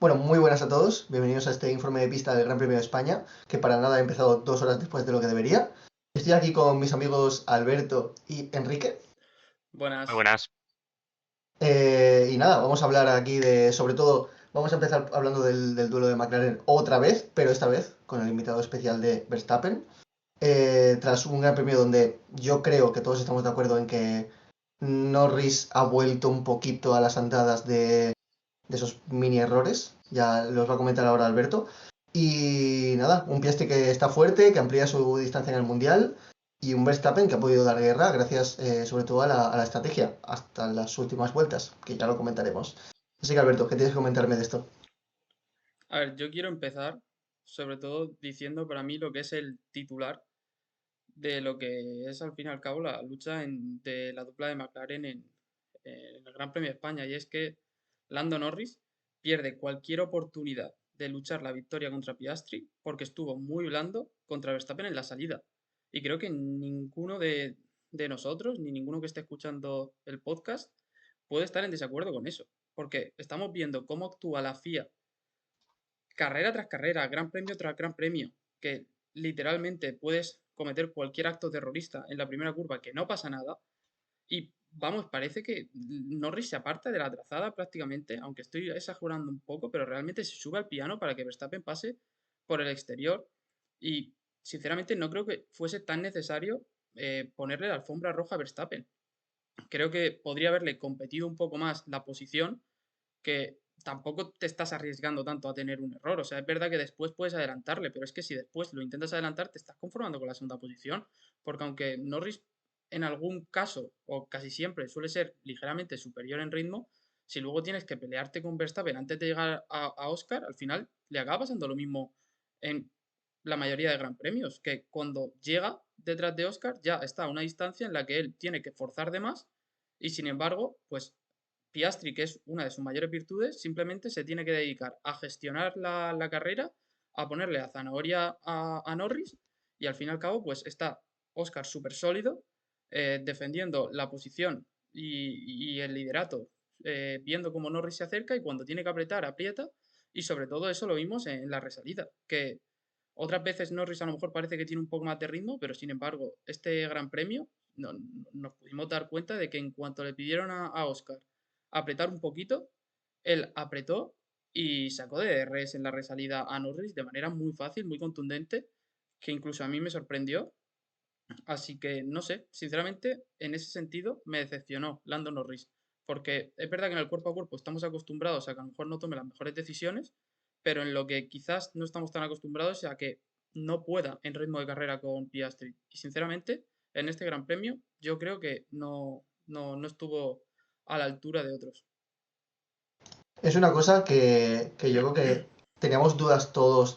Bueno, muy buenas a todos. Bienvenidos a este informe de pista del Gran Premio de España, que para nada ha empezado 2 horas después de lo que debería. Estoy aquí con mis amigos Alberto y Enrique. Muy Buenas. buenas. Y nada, vamos a hablar aquí sobre todo, vamos a empezar hablando del duelo de McLaren otra vez, pero esta vez con el invitado especial de Verstappen. Tras un Gran Premio donde yo creo que todos estamos de acuerdo en que Norris ha vuelto un poquito a las andadas de esos mini errores. Ya los va a comentar ahora Alberto. Y nada, un Piastri que está fuerte, que amplía su distancia en el Mundial. Y un Verstappen que ha podido dar guerra gracias sobre todo a la estrategia, hasta las últimas vueltas, que ya lo comentaremos. Así que Alberto, ¿qué tienes que comentarme de esto? A ver, yo quiero empezar sobre todo diciendo para mí lo que es el titular de lo que es al fin y al cabo la lucha de la dupla de McLaren en el Gran Premio de España. Y es que Lando Norris pierde cualquier oportunidad de luchar la victoria contra Piastri porque estuvo muy blando contra Verstappen en la salida. Y creo que ninguno de nosotros, ni ninguno que esté escuchando el podcast, puede estar en desacuerdo con eso. Porque estamos viendo cómo actúa la FIA carrera tras carrera, gran premio tras gran premio, que literalmente puedes cometer cualquier acto terrorista en la primera curva que no pasa nada. Y vamos, parece que Norris se aparta de la trazada prácticamente, aunque estoy exagerando un poco, pero realmente se sube al piano para que Verstappen pase por el exterior. Y sinceramente no creo que fuese tan necesario ponerle la alfombra roja a Verstappen. Creo que podría haberle competido un poco más la posición, que tampoco te estás arriesgando tanto a tener un error. O sea, es verdad que después puedes adelantarle, pero es que si después lo intentas adelantar, te estás conformando con la segunda posición. Porque aunque Norris en algún caso, o casi siempre, suele ser ligeramente superior en ritmo, si luego tienes que pelearte con Verstappen antes de llegar a Oscar, al final le acaba pasando lo mismo en la mayoría de gran premios, que cuando llega detrás de Oscar ya está a una distancia en la que él tiene que forzar de más y sin embargo, pues Piastri, que es una de sus mayores virtudes, simplemente se tiene que dedicar a gestionar la carrera, a ponerle a zanahoria a Norris y al fin y al cabo pues está Oscar súper sólido, defendiendo la posición y el liderato, viendo cómo Norris se acerca y cuando tiene que apretar, aprieta y sobre todo eso lo vimos en la resalida, que otras veces Norris a lo mejor parece que tiene un poco más de ritmo, pero sin embargo este gran premio nos pudimos dar cuenta de que en cuanto le pidieron a Oscar apretar un poquito, él apretó y sacó de DRS en la resalida a Norris de manera muy fácil, muy contundente, que incluso a mí me sorprendió. Así que no sé, sinceramente, en ese sentido me decepcionó Lando Norris, porque es verdad que en el cuerpo a cuerpo estamos acostumbrados a que a lo mejor no tome las mejores decisiones, pero en lo que quizás no estamos tan acostumbrados es a que no pueda en ritmo de carrera con Piastri. Y sinceramente, en este Gran Premio, yo creo que no estuvo a la altura de otros. Es una cosa que yo creo que teníamos dudas todos,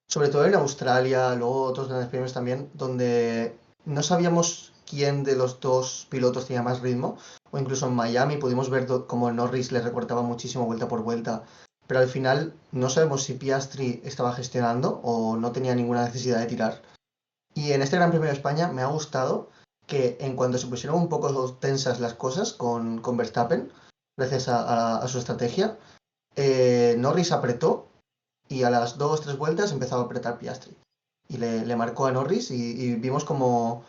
sobre todo en Australia, luego otros grandes premios también, donde no sabíamos quién de los dos pilotos tenía más ritmo, o incluso en Miami pudimos ver cómo Norris le recortaba muchísimo vuelta por vuelta, pero al final no sabemos si Piastri estaba gestionando o no tenía ninguna necesidad de tirar. Y en este Gran Premio de España me ha gustado que en cuanto se pusieron un poco tensas las cosas con Verstappen, gracias a su estrategia, Norris apretó y a las 2 o 3 vueltas empezaba a apretar Piastri. Y le marcó a Norris y vimos como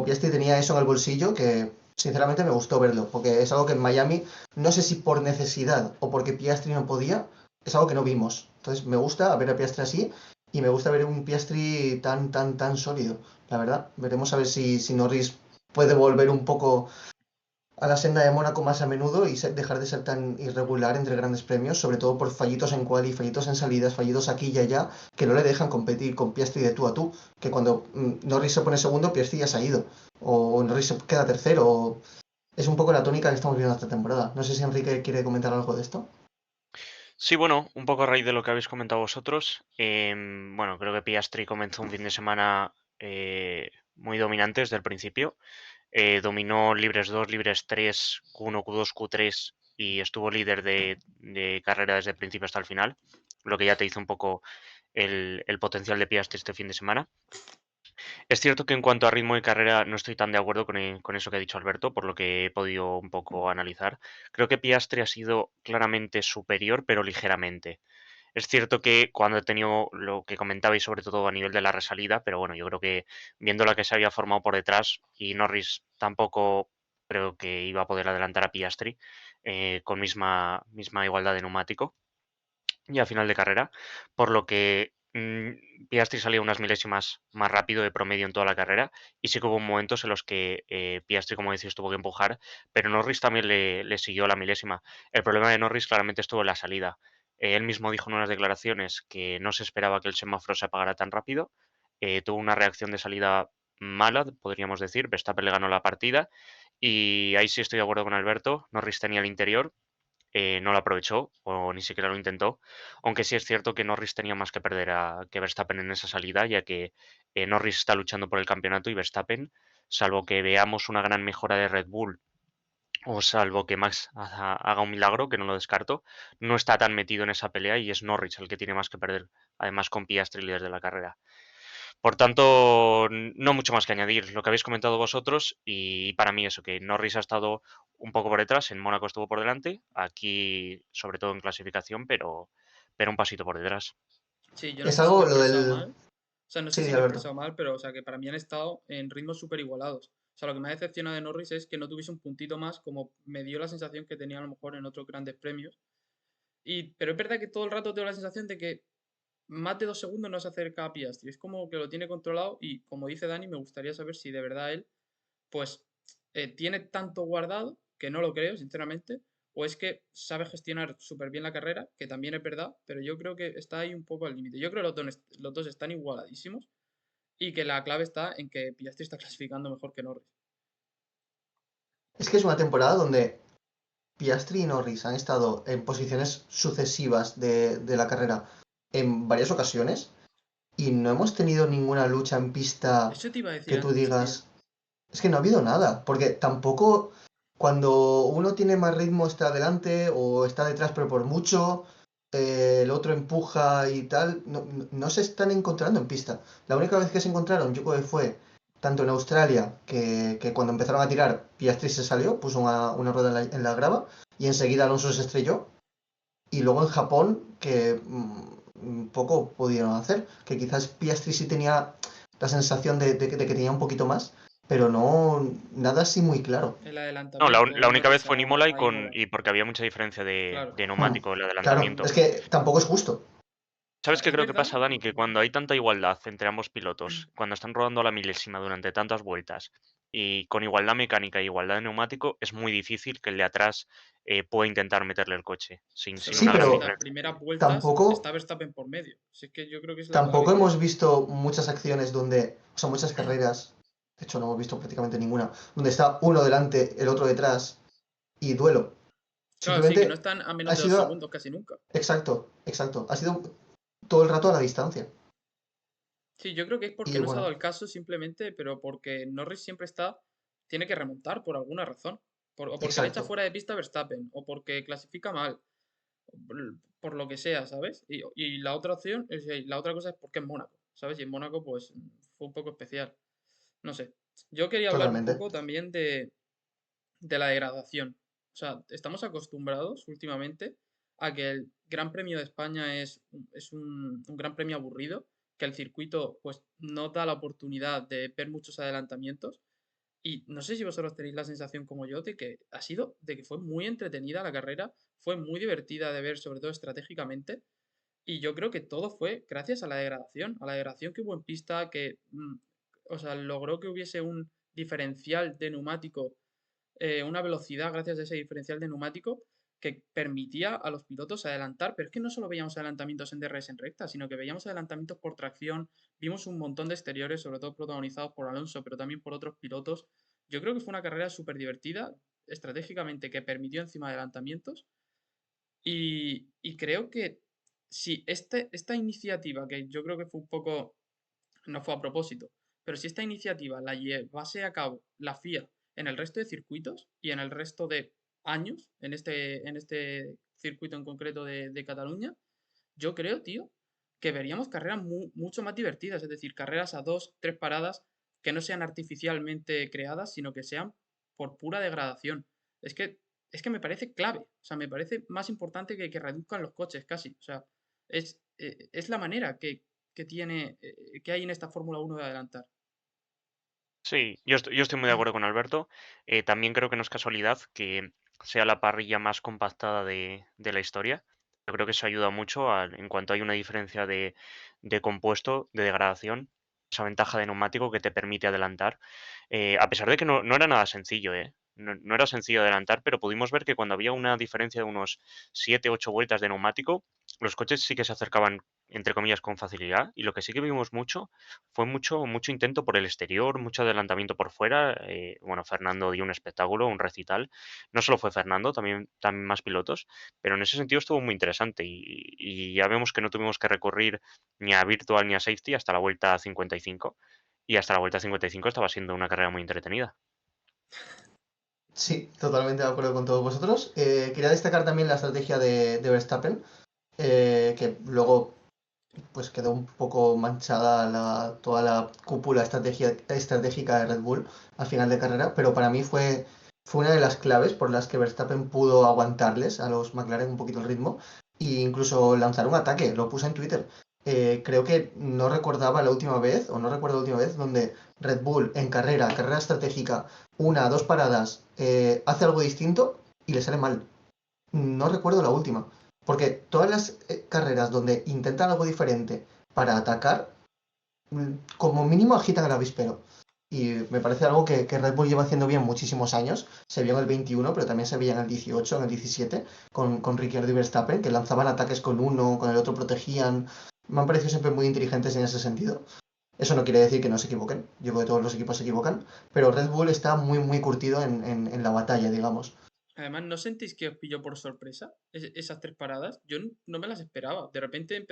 Piastri tenía eso en el bolsillo que sinceramente me gustó verlo, porque es algo que en Miami, no sé si por necesidad o porque Piastri no podía, es algo que no vimos. Entonces me gusta ver a Piastri así y me gusta ver un Piastri tan sólido, la verdad. Veremos a ver si Norris puede volver un poco a la senda de Mónaco más a menudo y dejar de ser tan irregular entre grandes premios, sobre todo por fallitos en quali, fallitos en salidas, fallitos aquí y allá, que no le dejan competir con Piastri de tú a tú, que cuando Norris se pone segundo, Piastri ya se ha ido, o Norris se queda tercero, es un poco la tónica que estamos viendo esta temporada. No sé si Enrique quiere comentar algo de esto. Sí, bueno, un poco a raíz de lo que habéis comentado vosotros. Bueno, creo que Piastri comenzó un fin de semana muy dominante desde el principio. Dominó libres 2, libres 3, Q1, Q2, Q3 y estuvo líder de carrera desde el principio hasta el final, lo que ya te hizo un poco el potencial de Piastri este fin de semana. Es cierto que en cuanto a ritmo de carrera no estoy tan de acuerdo con eso que ha dicho Alberto, por lo que he podido un poco analizar. Creo que Piastri ha sido claramente superior, pero ligeramente. Es cierto que cuando he tenido lo que comentabais, sobre todo a nivel de la resalida, pero bueno, yo creo que viendo la que se había formado por detrás y Norris tampoco creo que iba a poder adelantar a Piastri con misma igualdad de neumático y a final de carrera, por lo que Piastri salió unas milésimas más rápido de promedio en toda la carrera y sí que hubo momentos en los que Piastri, como decís, tuvo que empujar, pero Norris también le siguió la milésima. El problema de Norris claramente estuvo en la salida. Él mismo dijo en unas declaraciones que no se esperaba que el semáforo se apagara tan rápido. Tuvo una reacción de salida mala, podríamos decir. Verstappen le ganó la partida y ahí sí estoy de acuerdo con Alberto. Norris tenía el interior, no lo aprovechó o ni siquiera lo intentó, aunque sí es cierto que Norris tenía más que perder que Verstappen en esa salida, ya que Norris está luchando por el campeonato y Verstappen, salvo que veamos una gran mejora de Red Bull o salvo que Max haga un milagro, que no lo descarto, no está tan metido en esa pelea y es Norris el que tiene más que perder, además con Piastri líder de la carrera. Por tanto, no mucho más que añadir. Lo que habéis comentado vosotros y para mí eso, que Norris ha estado un poco por detrás, en Mónaco estuvo por delante, aquí sobre todo en clasificación, pero un pasito por detrás. Sí, yo no Es sé si me algo he lo expresado del... mal. O sea, no sé Sí, si sí, me he Alberto. expresado mal, pero o sea, que para mí han estado en ritmos súper igualados. O sea, lo que me ha decepcionado de Norris es que no tuviese un puntito más, como me dio la sensación que tenía a lo mejor en otros grandes premios. Pero es verdad que todo el rato tengo la sensación de que más de 2 segundos no se acerca a Piastri. Es como que lo tiene controlado y, como dice Dani, me gustaría saber si de verdad él, pues, tiene tanto guardado, que no lo creo, sinceramente, o es que sabe gestionar súper bien la carrera, que también es verdad, pero yo creo que está ahí un poco al límite. Yo creo que los dos están igualadísimos y que la clave está en que Piastri está clasificando mejor que Norris. Es que es una temporada donde Piastri y Norris han estado en posiciones sucesivas de la carrera en varias ocasiones y no hemos tenido ninguna lucha en pista Eso te iba a decir que tú antes, tío. digas, es que no ha habido nada, porque tampoco cuando uno tiene más ritmo está adelante o está detrás pero por mucho, el otro empuja y tal, no se están encontrando en pista. La única vez que se encontraron yo creo que fue tanto en Australia, que cuando empezaron a tirar Piastri se salió, puso una rueda en la grava y enseguida Alonso se estrelló. Y luego en Japón, que poco pudieron hacer, que quizás Piastri sí tenía la sensación de que tenía un poquito más, pero no nada así muy claro. El No, adelantamiento, la no única vez meterse fue en Imola a Imola. y porque había mucha diferencia Claro. de Hmm, neumático, el Claro, adelantamiento. es que tampoco es justo. O sea, ¿Sabes qué es creo que verdad. pasa, Dani? Que cuando hay tanta igualdad entre ambos pilotos, cuando están rodando a la milésima durante tantas vueltas y con igualdad mecánica e igualdad de neumático, es muy difícil que el de atrás pueda intentar meterle el coche sin Sobre Sí, una todo gran si las pero diferencia. primeras vueltas tampoco, está Verstappen por medio. Si es que yo creo que es la tampoco clave. hemos visto muchas acciones donde, o sea, muchas carreras, de hecho no hemos visto prácticamente ninguna, donde está uno delante, el otro detrás y duelo. Claro, sí, que no Simplemente están a menos ha de dos sido, segundos casi nunca. exacto, exacto, ha sido todo el rato a la distancia. Sí, yo creo que es porque Y no se ha dado bueno, el caso simplemente, pero porque Norris siempre tiene que remontar por alguna razón. O porque le echa exacto, fuera de pista a Verstappen, o porque clasifica mal, por lo que sea, ¿sabes? Y la otra opción, la otra cosa es porque es Mónaco, ¿sabes? Y en Mónaco, pues, fue un poco especial. No sé. Yo quería hablar un totalmente. poco también de la degradación. O sea, estamos acostumbrados últimamente a que el Gran Premio de España es un gran premio aburrido, que el circuito pues no da la oportunidad de ver muchos adelantamientos. Y no sé si vosotros tenéis la sensación como yo de que fue muy entretenida la carrera, fue muy divertida de ver, sobre todo estratégicamente. Y yo creo que todo fue gracias a la degradación que hubo en pista, o sea, logró que hubiese un diferencial de neumático, una velocidad gracias a ese diferencial de neumático que permitía a los pilotos adelantar, pero es que no solo veíamos adelantamientos en DRS en recta, sino que veíamos adelantamientos por tracción, vimos un montón de exteriores, sobre todo protagonizados por Alonso, pero también por otros pilotos. Yo creo que fue una carrera súper divertida, estratégicamente, que permitió encima adelantamientos y creo que si esta iniciativa, que yo creo que fue un poco, no fue a propósito, pero si esta iniciativa la llevase a cabo la FIA en el resto de circuitos y en el resto de años, en este circuito en concreto de Cataluña, yo creo, tío, que veríamos carreras mucho más divertidas, es decir, carreras a 2, 3 paradas, que no sean artificialmente creadas, sino que sean por pura degradación. Es que, es que me parece clave, o sea, me parece más importante que reduzcan los coches casi. O sea, es la manera que hay en esta Fórmula 1 de adelantar. Sí, yo estoy muy de acuerdo con Alberto. También creo que no es casualidad que sea la parrilla más compactada de la historia. Yo creo que eso ayuda mucho en cuanto hay una diferencia de compuesto, de degradación, esa ventaja de neumático que te permite adelantar. A pesar de que no era nada sencillo, ¿eh? No era sencillo adelantar, pero pudimos ver que cuando había una diferencia de unos 7, 8 vueltas de neumático, los coches sí que se acercaban, entre comillas, con facilidad. Y lo que sí que vimos mucho fue mucho intento por el exterior, mucho adelantamiento por fuera. Bueno, Fernando dio un espectáculo, un recital. No solo fue Fernando, también más pilotos, pero en ese sentido estuvo muy interesante y ya vemos que no tuvimos que recurrir ni a virtual ni a safety hasta la vuelta 55 y hasta la vuelta 55 estaba siendo una carrera muy entretenida. Sí, totalmente de acuerdo con todos vosotros. Quería destacar también la estrategia de Verstappen, que luego pues quedó un poco manchada toda la cúpula estratégica de Red Bull al final de carrera, pero para mí fue una de las claves por las que Verstappen pudo aguantarles a los McLaren un poquito el ritmo e incluso lanzar un ataque, lo puse en Twitter. Creo que no recordaba la última vez, o no recuerdo la última vez, donde Red Bull en carrera estratégica, una, dos paradas, hace algo distinto y le sale mal. No recuerdo la última. Porque todas las carreras donde intentan algo diferente para atacar, como mínimo agitan el avispero. Y me parece algo que Red Bull lleva haciendo bien muchísimos años. Se vio en el 21, pero también se veía en el 18, en el 17, con Ricciardo y Verstappen, que lanzaban ataques con uno, con el otro protegían. Me han parecido siempre muy inteligentes en ese sentido. Eso no quiere decir que no se equivoquen. Yo creo que todos los equipos se equivocan. Pero Red Bull está muy curtido en la batalla, digamos. Además, ¿no sentís que os pilló por sorpresa esas tres paradas? Yo no me las esperaba. De repente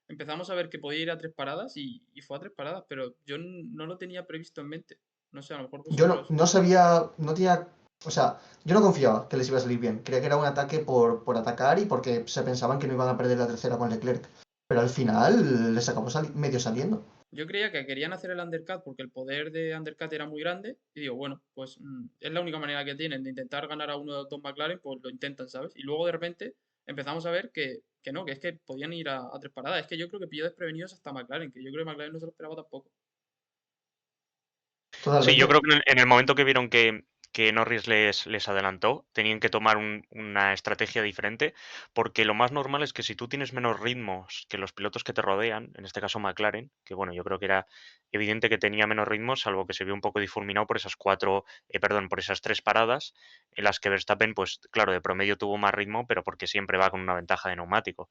empezamos a ver que podía ir a tres paradas y fue a tres paradas, pero yo no lo tenía previsto en mente. No sé, a lo mejor Yo no, vosotros. no sabía, no tenía, o sea, yo no confiaba que les iba a salir bien. Creía que era un ataque por atacar y porque se pensaban que no iban a perder la tercera con Leclerc. Pero al final les acabó medio saliendo. Yo creía que querían hacer el undercut porque el poder de undercut era muy grande y digo, bueno, pues es la única manera que tienen de intentar ganar a uno de los dos McLaren, pues lo intentan, ¿sabes? Y luego de repente empezamos a ver que no, que es que podían ir a tres paradas. Es que yo creo que pilló desprevenidos hasta McLaren, que yo creo que McLaren no se lo esperaba tampoco. Sí, yo Totalmente. creo que en el momento que vieron que Norris les adelantó, tenían que tomar una estrategia diferente, porque lo más normal es que si tú tienes menos ritmos que los pilotos que te rodean, en este caso McLaren, que bueno, yo creo que era evidente que tenía menos ritmos, salvo que se vio un poco difuminado por esas por esas tres paradas, en las que Verstappen, pues claro, de promedio tuvo más ritmo, pero porque siempre va con una ventaja de neumático.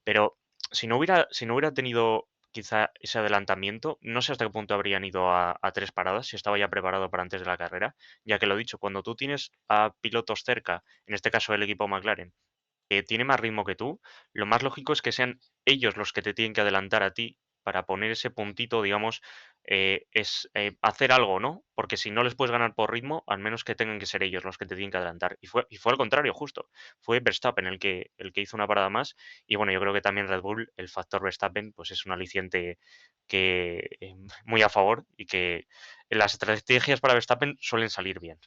Pero si no hubiera tenido quizá ese adelantamiento, no sé hasta qué punto habrían ido a tres paradas, si estaba ya preparado para antes de la carrera, ya que lo dicho, cuando tú tienes a pilotos cerca, en este caso el equipo McLaren, que tiene más ritmo que tú, lo más lógico es que sean ellos los que te tienen que adelantar a ti para poner ese puntito, digamos, hacer algo, ¿no? Porque si no les puedes ganar por ritmo, al menos que tengan que ser ellos los que te tienen que adelantar. Y fue al contrario, justo. Fue Verstappen el que hizo una parada más. Y bueno, yo creo que también Red Bull, el factor Verstappen, pues es un aliciente muy a favor y que las estrategias para Verstappen suelen salir bien.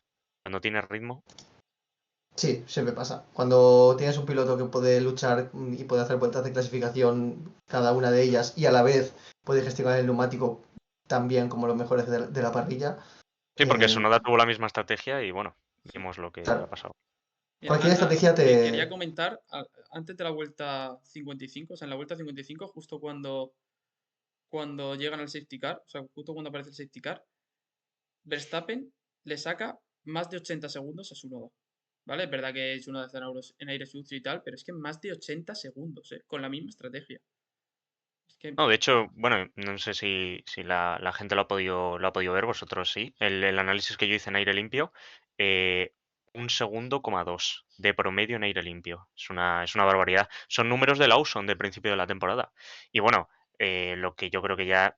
Cuando tienes ritmo. Sí, siempre pasa. Cuando tienes un piloto que puede luchar y puede hacer vueltas de clasificación cada una de ellas y a la vez puede gestionar el neumático tan bien como los mejores de la parrilla, Sí, porque eh, Sonoda tuvo la misma estrategia y bueno, vimos lo que ha claro, pasado. Mira, cualquier estrategia quería te... comentar, antes de la vuelta 55, o sea, en la vuelta 55, justo cuando llegan al safety car, o sea, justo cuando aparece el safety car, Verstappen le saca más de 80 segundos a Tsunoda. ¿Vale? Es verdad que Tsunoda está en aire sucio y tal, pero es que más de 80 segundos, ¿eh? Con la misma estrategia. Es que, No, de hecho, bueno, no sé si la gente lo ha podido ver, vosotros sí. El análisis que yo hice en aire limpio, eh, 1,2 segundos de promedio en aire limpio. Es una barbaridad. Son números de Lawson del principio de la temporada. Y bueno, lo que yo creo que ya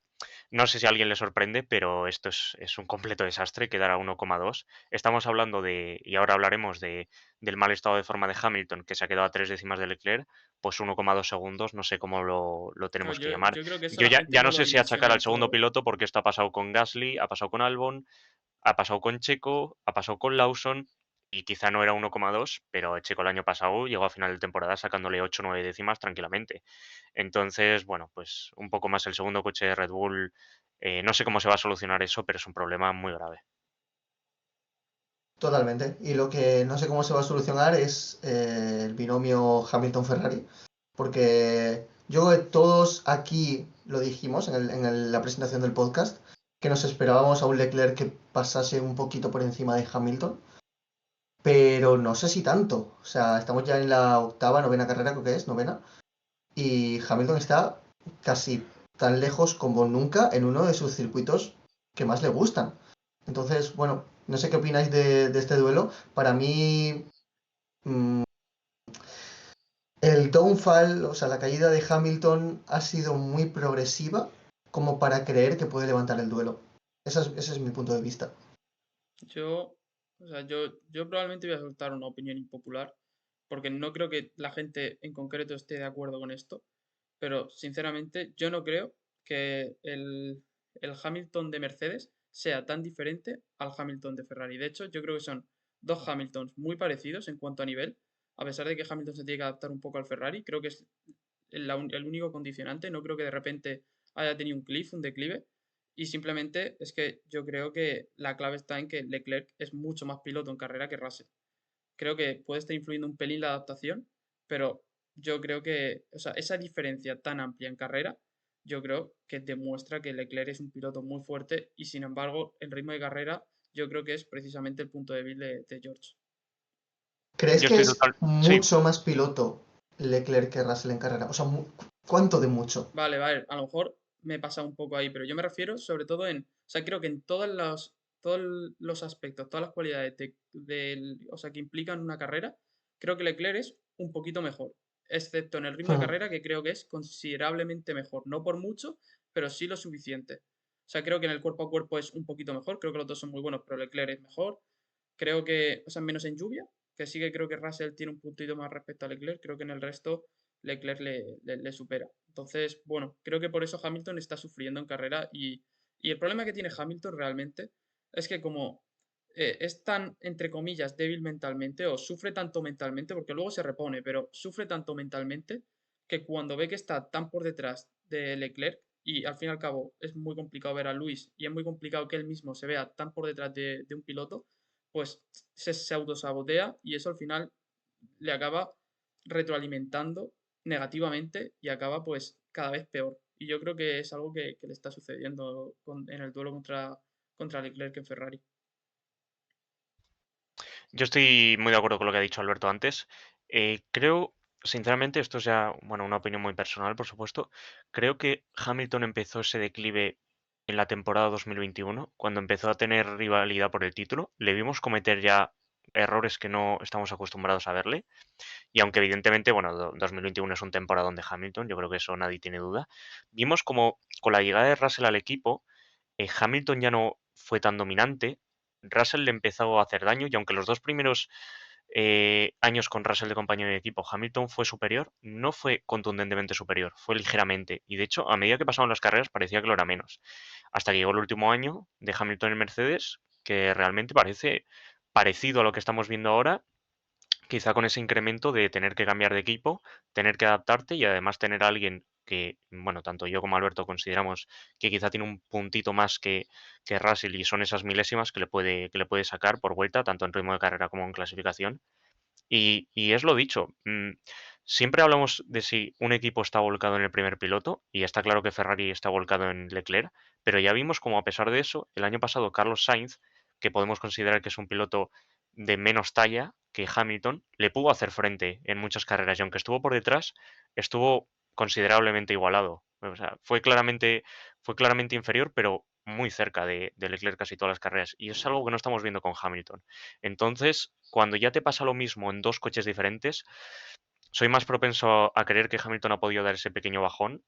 No sé si a alguien le sorprende, pero esto es un completo desastre, quedar a 1,2. Estamos hablando de, y ahora hablaremos del mal estado de forma de Hamilton, que se ha quedado a 3 décimas de Leclerc, pues 1,2 segundos, no sé cómo lo Claro, tenemos que llamar. yo creo que eso Yo la ya, gente ya no no lo sé si achacar dimensiona al del segundo todo. piloto, porque esto ha pasado con Gasly, ha pasado con Albon, ha pasado con Checo, ha pasado con Lawson, y quizá no era 1,2, pero Checo el año pasado llegó a final de temporada sacándole 8 o 9 décimas tranquilamente. Entonces, bueno, pues un poco más el segundo coche de Red Bull. No sé cómo se va a solucionar eso, pero es un problema muy grave. Totalmente. Y lo que no sé cómo se va a solucionar es el binomio Hamilton-Ferrari, porque yo creo que todos aquí lo dijimos la presentación del podcast, que nos esperábamos a un Leclerc que pasase un poquito por encima de Hamilton, pero no sé si tanto. O sea, estamos ya en la octava, novena carrera, creo que es, novena, y Hamilton está casi tan lejos como nunca en uno de sus circuitos que más le gustan. Entonces, bueno, no sé qué opináis de este duelo. Para mí, mm, el downfall, o sea, la caída de Hamilton ha sido muy progresiva como para creer que puede levantar el duelo. Ese es mi punto de vista. Yo, o sea, yo probablemente voy a soltar una opinión impopular, porque no creo que la gente en concreto esté de acuerdo con esto, pero sinceramente yo no creo que el Hamilton de Mercedes sea tan diferente al Hamilton de Ferrari. De hecho, yo creo que son dos Hamiltons muy parecidos en cuanto a nivel, a pesar de que Hamilton se tiene que adaptar un poco al Ferrari, creo que es el único condicionante, no creo que de repente haya tenido un cliff, un declive, y simplemente es que yo creo que la clave está en que Leclerc es mucho más piloto en carrera que Russell. Creo que puede estar influyendo un pelín la adaptación, pero yo creo que, o sea, esa diferencia tan amplia en carrera, yo creo que demuestra que Leclerc es un piloto muy fuerte y sin embargo el ritmo de carrera yo creo que es precisamente el punto débil de George. ¿Crees Yo que estoy es total. Sí, mucho más piloto Leclerc que Russell en carrera? O sea, ¿cuánto de mucho? Vale, vale, a lo mejor me pasa un poco ahí, pero yo me refiero sobre todo en, o sea, creo que en todos los aspectos, todas las cualidades o sea, que implican una carrera, creo que Leclerc es un poquito mejor, excepto en el ritmo de Hmm. carrera, que creo que es considerablemente mejor, no por mucho, pero sí lo suficiente. O sea, creo que en el cuerpo a cuerpo es un poquito mejor, creo que los dos son muy buenos, pero Leclerc es mejor. Creo que, o sea, menos en lluvia, que sí que creo que Russell tiene un puntito más respecto a Leclerc, creo que en el resto Leclerc le supera. Entonces, bueno, creo que por eso Hamilton está sufriendo en carrera y el problema que tiene Hamilton realmente es que como es tan, entre comillas, débil mentalmente o sufre tanto mentalmente, porque luego se repone, pero sufre tanto mentalmente que cuando ve que está tan por detrás de Leclerc y al fin y al cabo es muy complicado ver a Luis y es muy complicado que él mismo se vea tan por detrás de un piloto, pues se autosabotea y eso al final le acaba retroalimentando negativamente y acaba pues cada vez peor. Y yo creo que es algo que le está sucediendo en el duelo contra Leclerc en Ferrari. yo estoy muy de acuerdo con lo que ha dicho Alberto antes. Creo, sinceramente, esto es ya, bueno, una opinión muy personal, por supuesto. Creo que Hamilton empezó ese declive en la temporada 2021, cuando empezó a tener rivalidad por el título. Le vimos cometer ya errores que no estamos acostumbrados a verle. Y aunque evidentemente, bueno, 2021 es un temporadón de Hamilton, yo creo que eso nadie tiene duda. Vimos como con la llegada de Russell al equipo, Hamilton ya no fue tan dominante, Russell le empezó a hacer daño y aunque los dos primeros años con Russell de compañero de equipo Hamilton fue superior, no fue contundentemente superior, fue ligeramente. Y de hecho, a medida que pasaban las carreras parecía que lo era menos. Hasta que llegó el último año de Hamilton en Mercedes, que realmente parece parecido a lo que estamos viendo ahora, quizá con ese incremento de tener que cambiar de equipo, tener que adaptarte y además tener a alguien que, bueno, tanto yo como Alberto consideramos que quizá tiene un puntito más que Russell y son esas milésimas que le puede sacar por vuelta, tanto en ritmo de carrera como en clasificación. Y es lo dicho, siempre hablamos de si un equipo está volcado en el primer piloto, y está claro que Ferrari está volcado en Leclerc, pero ya vimos como a pesar de eso, el año pasado Carlos Sainz, que podemos considerar que es un piloto de menos talla que Hamilton, le pudo hacer frente en muchas carreras, y aunque estuvo por detrás, estuvo considerablemente igualado. O sea, fue claramente inferior, pero muy cerca de Leclerc casi todas las carreras, y es algo que no estamos viendo con Hamilton. Entonces, cuando ya te pasa lo mismo en dos coches diferentes, soy más propenso a creer que Hamilton ha podido dar ese pequeño bajón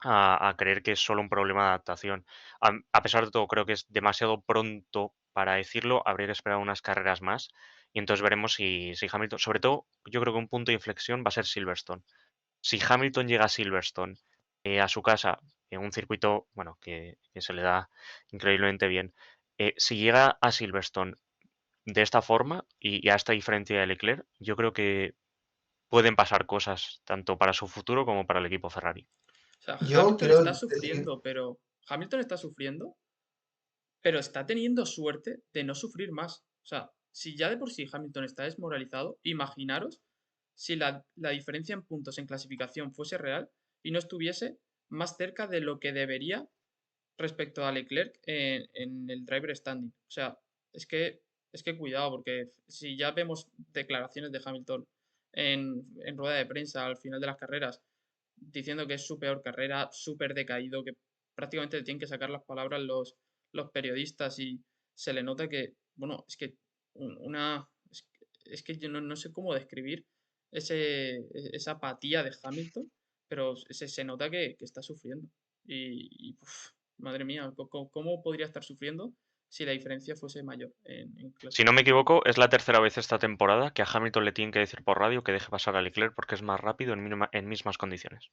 a creer que es solo un problema de adaptación. A pesar de todo, creo que es demasiado pronto para decirlo, habría que esperar unas carreras más y entonces veremos si Hamilton, sobre todo, yo creo que un punto de inflexión va a ser Silverstone. Si Hamilton llega a Silverstone, a su casa, en un circuito, bueno, que se le da increíblemente bien, si llega a Silverstone de esta forma y a esta diferencia de Leclerc, yo creo que pueden pasar cosas tanto para su futuro como para el equipo Ferrari. O sea, Yo Hamilton quiero está decir, sufriendo, pero está teniendo suerte de no sufrir más. O sea, si ya de por sí Hamilton está desmoralizado, imaginaros si la diferencia en puntos en clasificación fuese real y no estuviese más cerca de lo que debería respecto a Leclerc en el driver standing. O sea, es que, es que cuidado, porque si ya vemos declaraciones de Hamilton en rueda de prensa al final de las carreras diciendo que es su peor carrera, súper decaído, que prácticamente le tienen que sacar las palabras los periodistas y se le nota que, bueno, es que es que yo no sé cómo describir esa apatía de Hamilton, pero se nota que está sufriendo. Uf, madre mía, ¿cómo podría estar sufriendo si la diferencia fuese mayor en Si no me clasificación? equivoco, es la tercera vez esta temporada que a Hamilton le tienen que decir por radio que deje pasar a Leclerc porque es más rápido en mismas condiciones.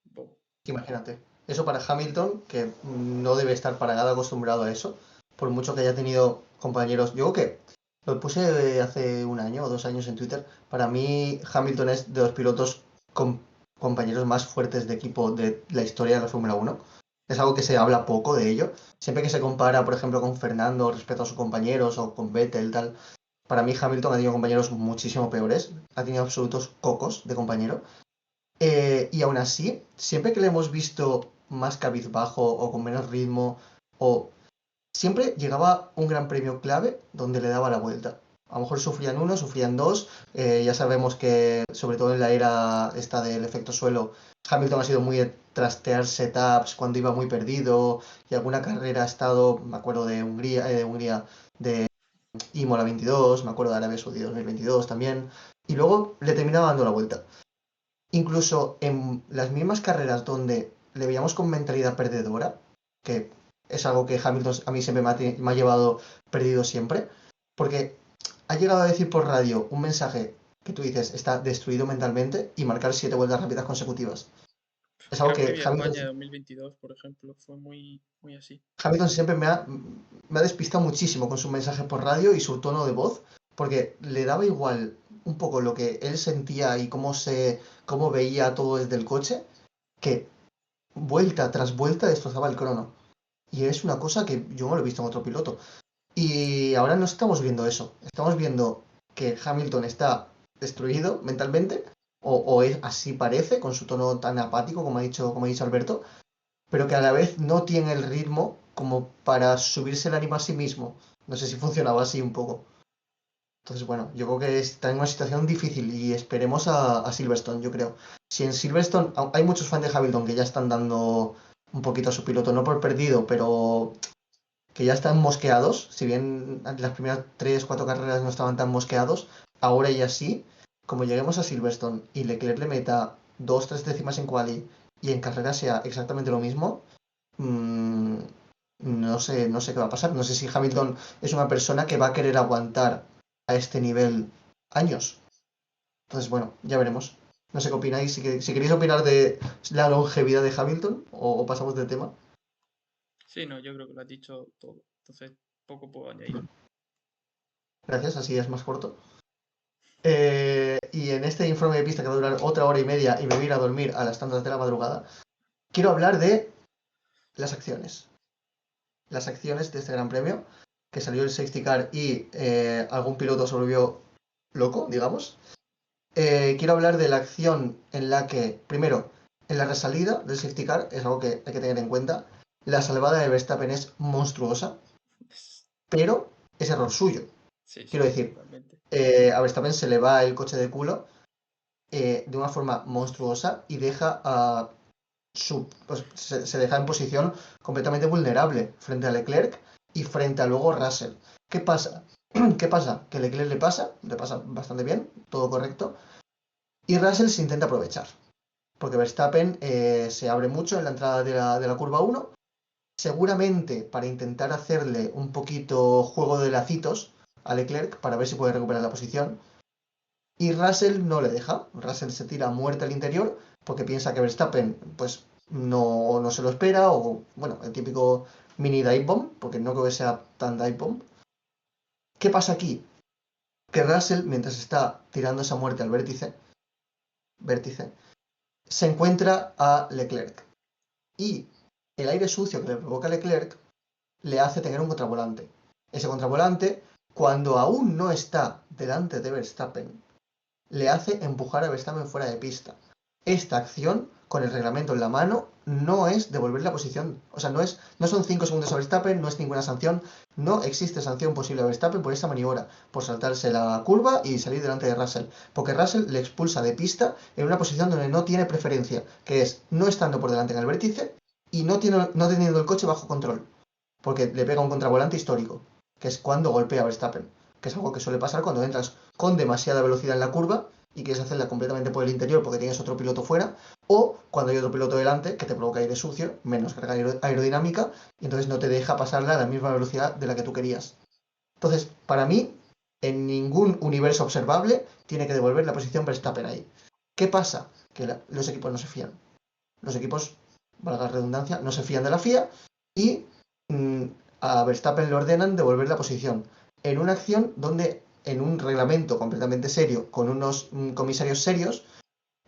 Buh. imagínate, eso para Hamilton, que no debe estar para nada acostumbrado a eso, por mucho que haya tenido compañeros. Yo creo que lo puse hace un año o 2 años en Twitter. Para mí, Hamilton es de los pilotos con compañeros más fuertes de equipo de la historia de la Fórmula 1. Es algo que se habla poco de ello. Siempre que se compara, por ejemplo, con Fernando respecto a sus compañeros o con Vettel, tal, para mí Hamilton ha tenido compañeros muchísimo peores. Ha tenido absolutos cocos de compañero. Y aún así, siempre que le hemos visto más cabizbajo o con menos ritmo, o siempre llegaba un gran premio clave donde le daba la vuelta. A lo mejor sufrían uno, sufrían dos. Ya sabemos que, sobre todo en la era esta del efecto suelo, Hamilton ha sido muy de trastear setups cuando iba muy perdido. Y alguna carrera ha estado, me acuerdo de Hungría, de Imola 22, me acuerdo de Arabia Saudí 2022 también. Y luego le terminaba dando la vuelta. Incluso en las mismas carreras donde le veíamos con mentalidad perdedora, que es algo que Hamilton a mí siempre me ha llevado perdido siempre, porque ha llegado a decir por radio un mensaje que tú dices está destruido mentalmente y marcar 7 vueltas rápidas consecutivas. Es algo Gran que Premio de España de 2022, por ejemplo, fue muy así. Hamilton siempre me ha despistado muchísimo con su mensaje por radio y su tono de voz, porque le daba igual un poco lo que él sentía y cómo veía todo desde el coche, que vuelta tras vuelta destrozaba el crono. Y es una cosa que yo no lo he visto en otro piloto. Y ahora no estamos viendo eso. Estamos viendo que Hamilton está destruido mentalmente, o así parece, con su tono tan apático, como ha dicho Alberto, pero que a la vez no tiene el ritmo como para subirse el ánimo a sí mismo. No sé si funcionaba así un poco. Entonces, bueno, yo creo que está en una situación difícil y esperemos a Silverstone, yo creo. Si en Silverstone hay muchos fans de Hamilton que ya están dando un poquito a su piloto, no por perdido, pero que ya están mosqueados, si bien las primeras 3, 4 carreras no estaban tan mosqueados, ahora ya sí, como lleguemos a Silverstone y Leclerc le meta 2, 3 décimas en quali y en carrera sea exactamente lo mismo, mmm, no sé qué va a pasar. No sé si Hamilton es una persona que va a querer aguantar a este nivel años. Entonces, bueno, ya veremos. No sé qué opináis. Si queréis opinar de la longevidad de Hamilton o pasamos del tema. Sí, no, yo creo que lo has dicho todo. Entonces, poco puedo añadir. Gracias, así es más corto. Y en este informe de pista que va a durar otra hora y media y me voy a ir a dormir a las tantas de la madrugada, quiero hablar de las acciones. Las acciones de este gran premio, que salió el safety car y algún piloto se volvió loco, digamos. Quiero hablar de la acción en la que, primero, en la resalida del safety car, es algo que hay que tener en cuenta, la salvada de Verstappen es monstruosa, pero es error suyo. Sí, Quiero sí, decir, totalmente. a Verstappen se le va el coche de culo de una forma monstruosa y deja pues, se deja en posición completamente vulnerable frente a Leclerc y frente a luego Russell. ¿Qué pasa? ¿Qué pasa? Que Leclerc le pasa bastante bien, todo correcto, y Russell se intenta aprovechar. porque Verstappen se abre mucho en la entrada de la curva 1, seguramente para intentar hacerle un poquito juego de lacitos a Leclerc para ver si puede recuperar la posición. Y Russell no le deja. Russell se tira a muerte al interior porque piensa que Verstappen pues no se lo espera, o bueno, el típico mini dive bomb, porque no creo que sea tan dive bomb. ¿Qué pasa aquí? Que Russell, mientras está tirando esa muerte al vértice, se encuentra a Leclerc. Y el aire sucio que le provoca a Leclerc le hace tener un contravolante. Ese contravolante, cuando aún no está delante de Verstappen, le hace empujar a Verstappen fuera de pista. Esta acción, con el reglamento en la mano, no es devolver la posición. O sea, no son 5 segundos a Verstappen, no es ninguna sanción. No existe sanción posible a Verstappen por esta maniobra, por saltarse la curva y salir delante de Russell. Porque Russell le expulsa de pista en una posición donde no tiene preferencia, que es no estando por delante en el vértice y no teniendo el coche bajo control. Porque le pega un contravolante histórico, que es cuando golpea a Verstappen, que es algo que suele pasar cuando entras con demasiada velocidad en la curva y quieres hacerla completamente por el interior porque tienes otro piloto fuera, o cuando hay otro piloto delante que te provoca aire sucio, menos carga aerodinámica, y entonces no te deja pasarla a la misma velocidad de la que tú querías. Entonces, para mí, en ningún universo observable tiene que devolver la posición Verstappen ahí. ¿Qué pasa? Que los equipos no se fían. Los equipos, valga la redundancia, no se fían de la FIA y a Verstappen le ordenan devolver la posición en una acción donde, en un reglamento completamente serio, con unos comisarios serios,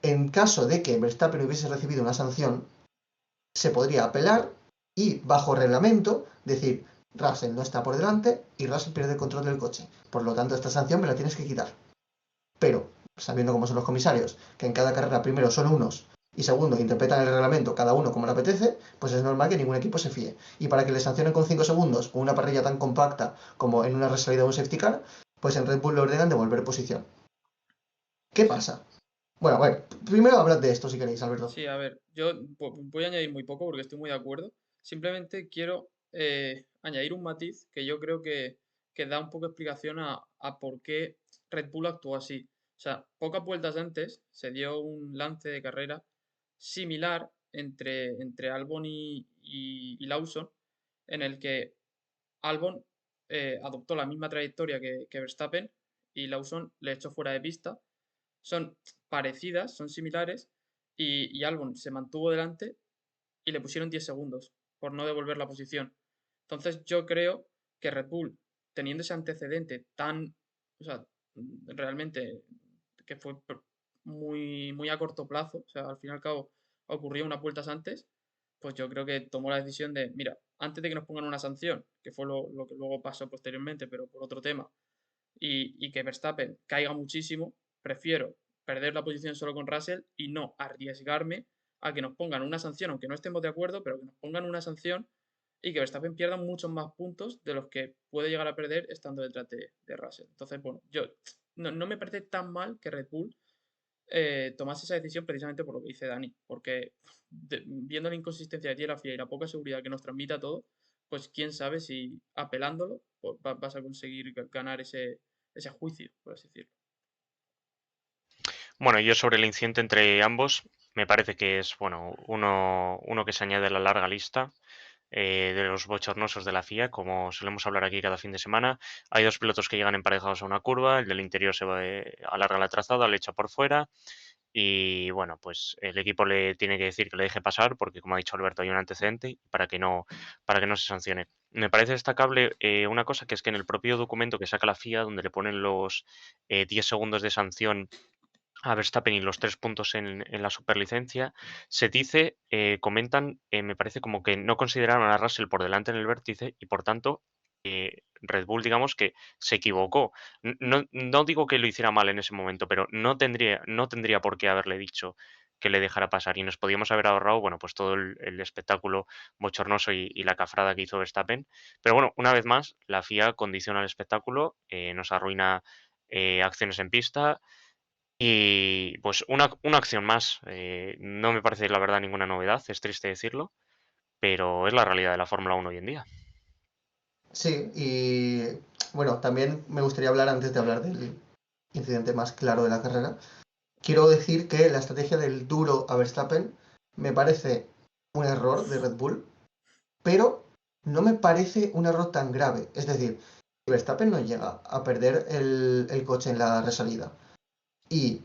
en caso de que Verstappen hubiese recibido una sanción, se podría apelar y, bajo reglamento, decir: Russell no está por delante y Russell pierde el control del coche. Por lo tanto, esta sanción me la tienes que quitar. Pero, sabiendo cómo son los comisarios, que en cada carrera primero son unos y segundo interpretan el reglamento cada uno como le apetece, pues es normal que ningún equipo se fíe. Y para que le sancionen con 5 segundos con una parrilla tan compacta como en una resalida de un safety car, pues en Red Bull le ordenan devolver posición. ¿Qué pasa? Bueno, a ver, primero hablad de esto si queréis, Alberto. Sí, a ver, yo voy a añadir muy poco porque estoy muy de acuerdo. Simplemente quiero añadir un matiz que yo creo que da un poco de explicación a por qué Red Bull actuó así. O sea, pocas vueltas antes se dio un lance de carrera similar entre Albon y Lawson, en el que Albon adoptó la misma trayectoria que Verstappen y Lawson le echó fuera de pista. Son parecidas, son similares, y Albon se mantuvo delante y le pusieron 10 segundos por no devolver la posición. Entonces yo creo que Red Bull, teniendo ese antecedente tan, o sea, realmente que fue muy a corto plazo, o sea, al fin y al cabo ocurrió unas vueltas antes, pues yo creo que tomó la decisión de, mira, antes de que nos pongan una sanción, que fue lo que luego pasó posteriormente, pero por otro tema, y que Verstappen caiga muchísimo, prefiero perder la posición solo con Russell y no arriesgarme a que nos pongan una sanción, aunque no estemos de acuerdo, pero que nos pongan una sanción y que Verstappen pierda muchos más puntos de los que puede llegar a perder estando detrás de Russell. Entonces, bueno, yo no me parece tan mal que Red Bull tomase esa decisión precisamente por lo que dice Dani, porque viendo la inconsistencia de la FIA y la poca seguridad que nos transmite a todos, pues quién sabe si apelándolo pues, vas a conseguir ganar ese juicio, por así decirlo. Bueno, yo sobre el incidente entre ambos, me parece que es, bueno, uno que se añade a la larga lista de los bochornosos de la FIA, como solemos hablar aquí cada fin de semana. Hay dos pilotos que llegan emparejados a una curva, el del interior se va, alarga la trazada, le echa por fuera y bueno, pues el equipo le tiene que decir que le deje pasar porque, como ha dicho Alberto, hay un antecedente para que no se sancione. Me parece destacable una cosa, que es que en el propio documento que saca la FIA, donde le ponen los 10 segundos de sanción a Verstappen y los 3 puntos en la superlicencia, se dice, comentan, me parece como que no consideraron a Russell por delante en el vértice y por tanto Red Bull, digamos que se equivocó. No digo que lo hiciera mal en ese momento, pero no tendría por qué haberle dicho que le dejara pasar y nos podíamos haber ahorrado, bueno, pues todo el espectáculo bochornoso y la cafrada que hizo Verstappen. Pero bueno, una vez más, la FIA condiciona el espectáculo, nos arruina acciones en pista y pues una acción más. No me parece la verdad ninguna novedad, es triste decirlo, pero es la realidad de la Fórmula 1 hoy en día. Sí, y bueno, también me gustaría hablar, antes de hablar del incidente más claro de la carrera, quiero decir que la estrategia del duro a Verstappen me parece un error de Red Bull, pero no me parece un error tan grave. Es decir, si Verstappen no llega a perder el coche en la resalida y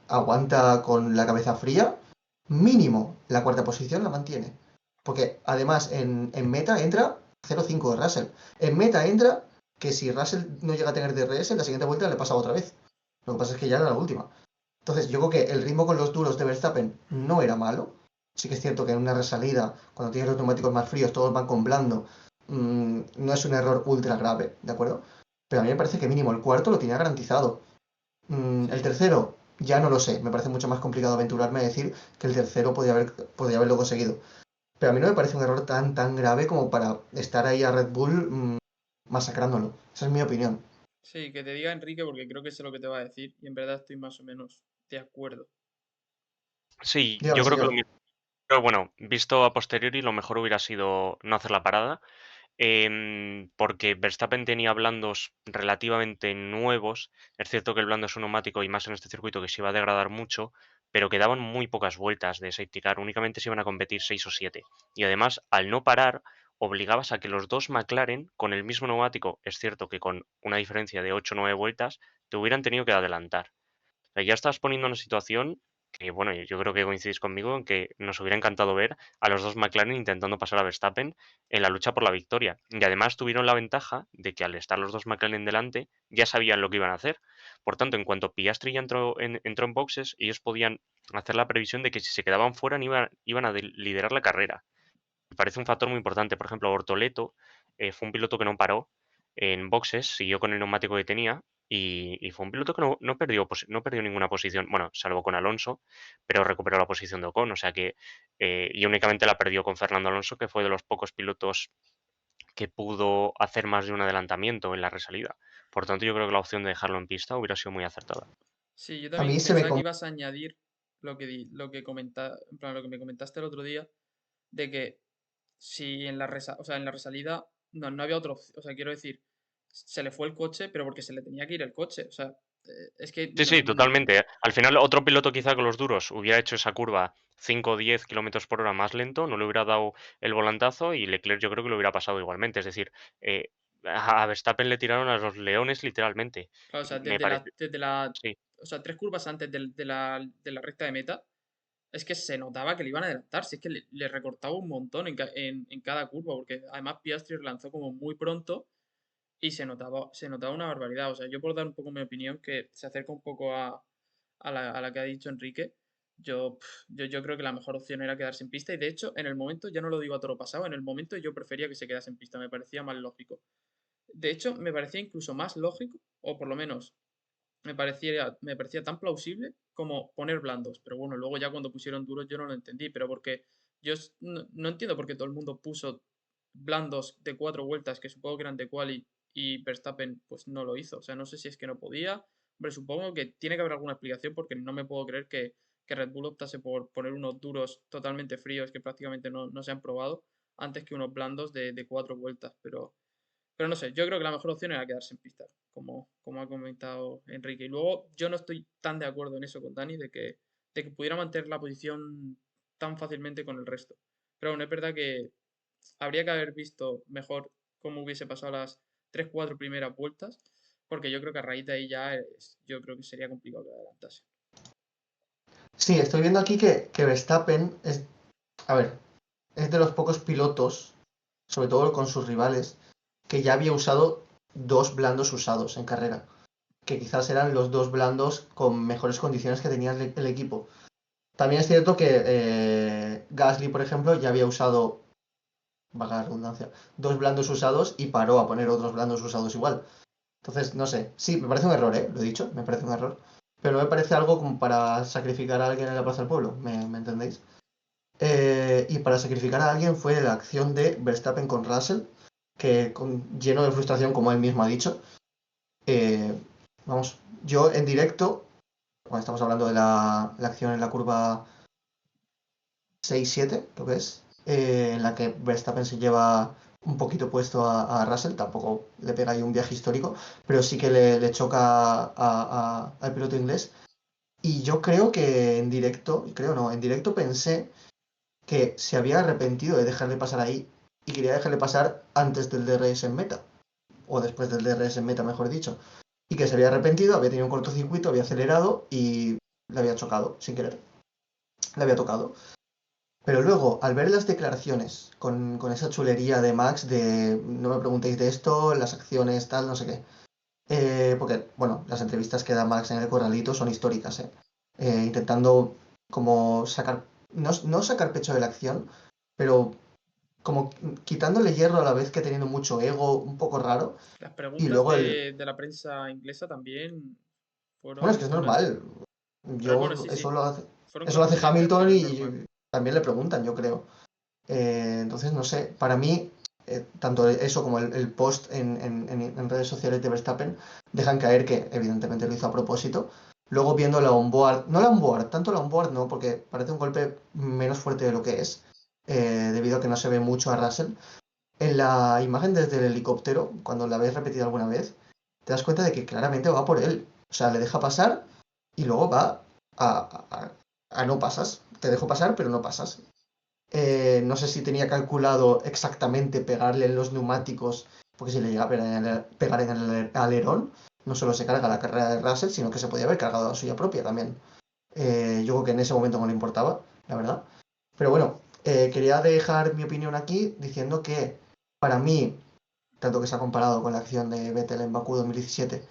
aguanta con la cabeza fría, mínimo la cuarta posición la mantiene. Porque además en meta entra 0,5 de Russell. En meta entra que si Russell no llega a tener DRS, en la siguiente vuelta le pasa otra vez. Lo que pasa es que ya era la última. Entonces yo creo que el ritmo con los duros de Verstappen no era malo. Sí que es cierto que en una resalida, cuando tienes los neumáticos más fríos, todos van con blando, no es un error ultra grave, ¿de acuerdo? Pero a mí me parece que mínimo el cuarto lo tenía garantizado. El Sí. tercero, ya no lo sé. Me parece mucho más complicado aventurarme a decir que el tercero podría haberlo conseguido. Pero a mí no me parece un error tan grave como para estar ahí a Red Bull masacrándolo. Esa es mi opinión. Sí, que te diga Enrique porque creo que sé lo que te va a decir y en verdad estoy más o menos de acuerdo. Sí, Dígame, yo creo que lo señor. mismo. Pero bueno, visto a posteriori, lo mejor hubiera sido no hacer la parada. Porque Verstappen tenía blandos relativamente nuevos. Es cierto que el blando es un neumático y más en este circuito que se iba a degradar mucho, pero quedaban muy pocas vueltas de safety car, únicamente se iban a competir 6 o 7. Y además, al no parar, obligabas a que los dos McLaren, con el mismo neumático, es cierto que con una diferencia de 8 o 9 vueltas, te hubieran tenido que adelantar. O sea, ya estás poniendo una situación que, bueno, yo creo que coincidís conmigo en que nos hubiera encantado ver a los dos McLaren intentando pasar a Verstappen en la lucha por la victoria. Y además tuvieron la ventaja de que al estar los dos McLaren delante, ya sabían lo que iban a hacer. Por tanto, en cuanto Piastri ya entró en boxes, ellos podían hacer la previsión de que si se quedaban fuera iban a liderar la carrera. Me parece un factor muy importante. Por ejemplo, Bortoleto fue un piloto que no paró en boxes, siguió con el neumático que tenía y fue un piloto que no perdió ninguna posición, bueno, salvo con Alonso, pero recuperó la posición de Ocon, o sea que, y únicamente la perdió con Fernando Alonso, que fue de los pocos pilotos que pudo hacer más de un adelantamiento en la resalida. Por tanto, yo creo que la opción de dejarlo en pista hubiera sido muy acertada. Sí, yo A mí también se me... pensaba que ibas a añadir en plan, lo que me comentaste el otro día, de que si en o sea, en la resalida no había otro, o sea, quiero decir, se le fue el coche, pero porque se le tenía que ir el coche, o sea, es que Sí, sí, totalmente. Al final, otro piloto quizá con los duros hubiera hecho esa curva 5 o 10 kilómetros por hora más lento, no le hubiera dado el volantazo y Leclerc yo creo que lo hubiera pasado igualmente. Es decir, a Verstappen le tiraron a los leones literalmente. claro, o sea, Me parece, sí, o sea, 3 curvas antes de la recta de meta, es que se notaba que le iban a adelantar, si es que le recortaba un montón en cada curva, porque además Piastri lanzó como muy pronto y se notaba una barbaridad. O sea, yo por dar un poco mi opinión, que se acerca un poco a la que ha dicho Enrique, yo creo que la mejor opción era quedarse en pista y de hecho, en el momento, ya no lo digo a toro pasado, en el momento yo prefería que se quedase en pista, me parecía más lógico. De hecho, me parecía incluso más lógico, o por lo menos me parecía tan plausible como poner blandos. Pero bueno, luego ya cuando pusieron duros yo no lo entendí, pero porque no entiendo por qué todo el mundo puso blandos de 4 vueltas, que supongo que eran de quali, y Verstappen pues no lo hizo. O sea, no sé si es que no podía. Hombre, supongo que tiene que haber alguna explicación porque no me puedo creer que Red Bull optase por poner unos duros totalmente fríos que prácticamente no se han probado antes que unos blandos de 4 vueltas. Pero no sé, yo creo que la mejor opción era quedarse en pista, como ha comentado Enrique. Y luego yo no estoy tan de acuerdo en eso con Dani, de que pudiera mantener la posición tan fácilmente con el resto. Pero bueno, es verdad que habría que haber visto mejor cómo hubiese pasado las 3 4 primeras vueltas, porque yo creo que a raíz de ahí ya yo creo que sería complicado que adelantase. Sí, estoy viendo aquí que Verstappen es, a ver, es de los pocos pilotos, sobre todo con sus rivales, que ya había usado dos blandos usados en carrera, que quizás eran los dos blandos con mejores condiciones que tenía el equipo. También es cierto que Gasly, por ejemplo, ya había usado, valga la redundancia, dos blandos usados y paró a poner otros blandos usados igual. Entonces, no sé, sí, me parece un error, lo he dicho, me parece un error. Pero no me parece algo como para sacrificar a alguien en la Plaza del Pueblo, ¿me entendéis? Y para sacrificar a alguien fue la acción de Verstappen con Russell, que lleno de frustración, como él mismo ha dicho. eh, Vamos, yo en directo, cuando estamos hablando de la acción en la curva 6-7, creo que es, en la que Verstappen se lleva un poquito puesto a Russell, tampoco le pega ahí un viaje histórico, pero sí que le choca al piloto inglés. Y yo creo que en directo, creo no, en directo pensé que se había arrepentido de dejarle pasar ahí y quería dejarle pasar antes del DRS en meta, o después del DRS en meta, mejor dicho. Y que se había arrepentido, había tenido un cortocircuito, había acelerado y le había chocado sin querer. Le había tocado. Pero luego, al ver las declaraciones con esa chulería de Max de no me preguntéis de esto, las acciones, tal, no sé qué. Porque, bueno, las entrevistas que da Max en el corralito son históricas, ¿eh? Intentando como sacar, no sacar pecho de la acción, pero como quitándole hierro a la vez que teniendo mucho ego, un poco raro. Las Y preguntas luego el... de la prensa inglesa también Bueno, es que fueron es duras, ¿eh? normal. Pero bueno, sí, Eso sí, lo fueron hace contundentes, Hamilton pero es normal. y también le preguntan, yo creo. Entonces, no sé, para mí, tanto eso como el post en redes sociales de Verstappen dejan caer que evidentemente lo hizo a propósito. Luego viendo la onboard, no la onboard, tanto la onboard no, porque parece un golpe menos fuerte de lo que es, debido a que no se ve mucho a Russell. En la imagen desde el helicóptero, cuando la ves repetida alguna vez, te das cuenta de que claramente va por él. O sea, le deja pasar y luego va a no pasas. Te dejo pasar, pero no pasas. No sé si tenía calculado exactamente pegarle en los neumáticos, porque si le llega a pegar en el alerón, no solo se carga la carrera de Russell, sino que se podía haber cargado la suya propia también. Yo creo que en ese momento no le importaba, la verdad. Pero bueno, quería dejar mi opinión aquí diciendo que para mí, tanto que se ha comparado con la acción de Vettel en Bakú 2017,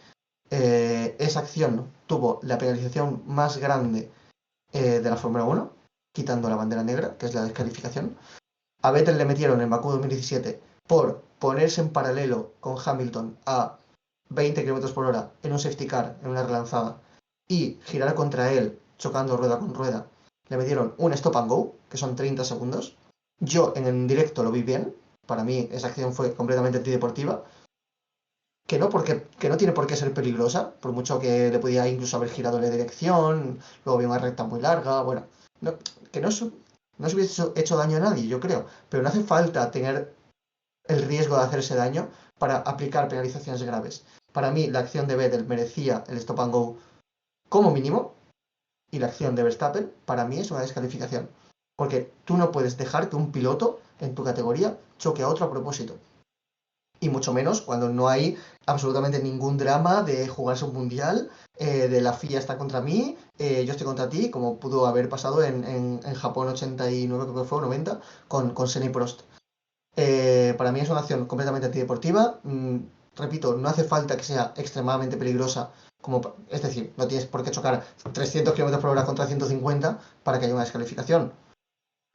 esa acción tuvo la penalización más grande de la Fórmula 1, quitando la bandera negra, que es la descalificación. A Vettel le metieron en Bakú 2017 por ponerse en paralelo con Hamilton a 20 km por hora en un safety car, en una relanzada, y girar contra él, chocando rueda con rueda. Le metieron un stop and go, que son 30 segundos. Yo en el directo lo vi bien. Para mí esa acción fue completamente antideportiva. Que no, que no tiene por qué ser peligrosa, por mucho que le podía incluso haber girado la dirección, luego había una recta muy larga, bueno, no, que no se hubiese hecho daño a nadie, yo creo, pero no hace falta tener el riesgo de hacerse daño para aplicar penalizaciones graves. Para mí, la acción de Vettel merecía el stop and go como mínimo, y la acción de Verstappen, para mí, es una descalificación. Porque tú no puedes dejar que un piloto en tu categoría choque a otro a propósito. Y mucho menos cuando no hay absolutamente ningún drama de jugarse un mundial, de la FIA está contra mí, yo estoy contra ti, como pudo haber pasado en Japón 89, creo que fue, o 90, con Senna y Prost. Para mí es una acción completamente antideportiva. Repito, no hace falta que sea extremadamente peligrosa. Es decir, no tienes por qué chocar 300 km por hora contra 150 para que haya una descalificación.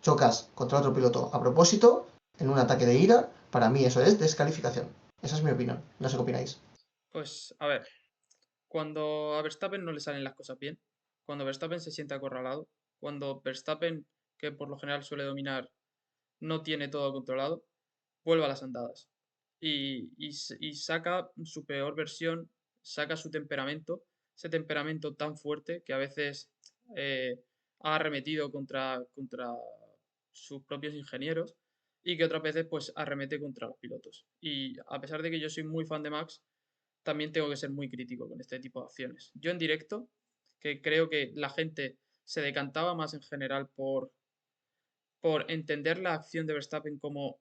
Chocas contra otro piloto a propósito, en un ataque de ira. Para mí eso es descalificación. Esa es mi opinión. No sé qué opináis. Pues, a ver, cuando a Verstappen no le salen las cosas bien, cuando Verstappen se siente acorralado, cuando Verstappen, que por lo general suele dominar, no tiene todo controlado, vuelve a las andadas. Y saca su peor versión, saca su temperamento, ese temperamento tan fuerte que a veces eh, ha arremetido contra sus propios ingenieros y que otras veces pues arremete contra los pilotos. Y a pesar de que yo soy muy fan de Max, también tengo que ser muy crítico con este tipo de acciones. Yo en directo, que creo que la gente se decantaba más en general por entender la acción de Verstappen como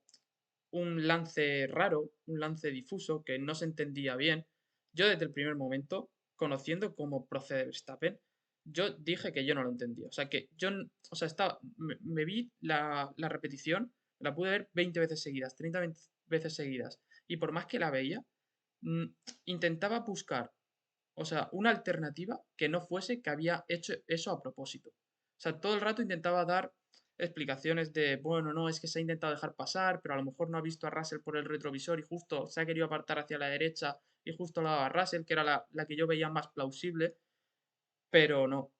un lance raro, un lance difuso que no se entendía bien. Yo desde el primer momento, conociendo cómo procede Verstappen, yo dije que yo no lo entendía. O sea, que yo, o sea, me vi la repetición, la pude ver 20 veces seguidas, 30 veces seguidas. Y por más que la veía, mm, intentaba buscar, o sea, una alternativa que no fuese que había hecho eso a propósito. O sea, todo el rato intentaba dar explicaciones de, bueno, no, es que se ha intentado dejar pasar, pero a lo mejor no ha visto a Russell por el retrovisor y justo se ha querido apartar hacia la derecha y justo la daba a Russell, que era la que yo veía más plausible, pero no,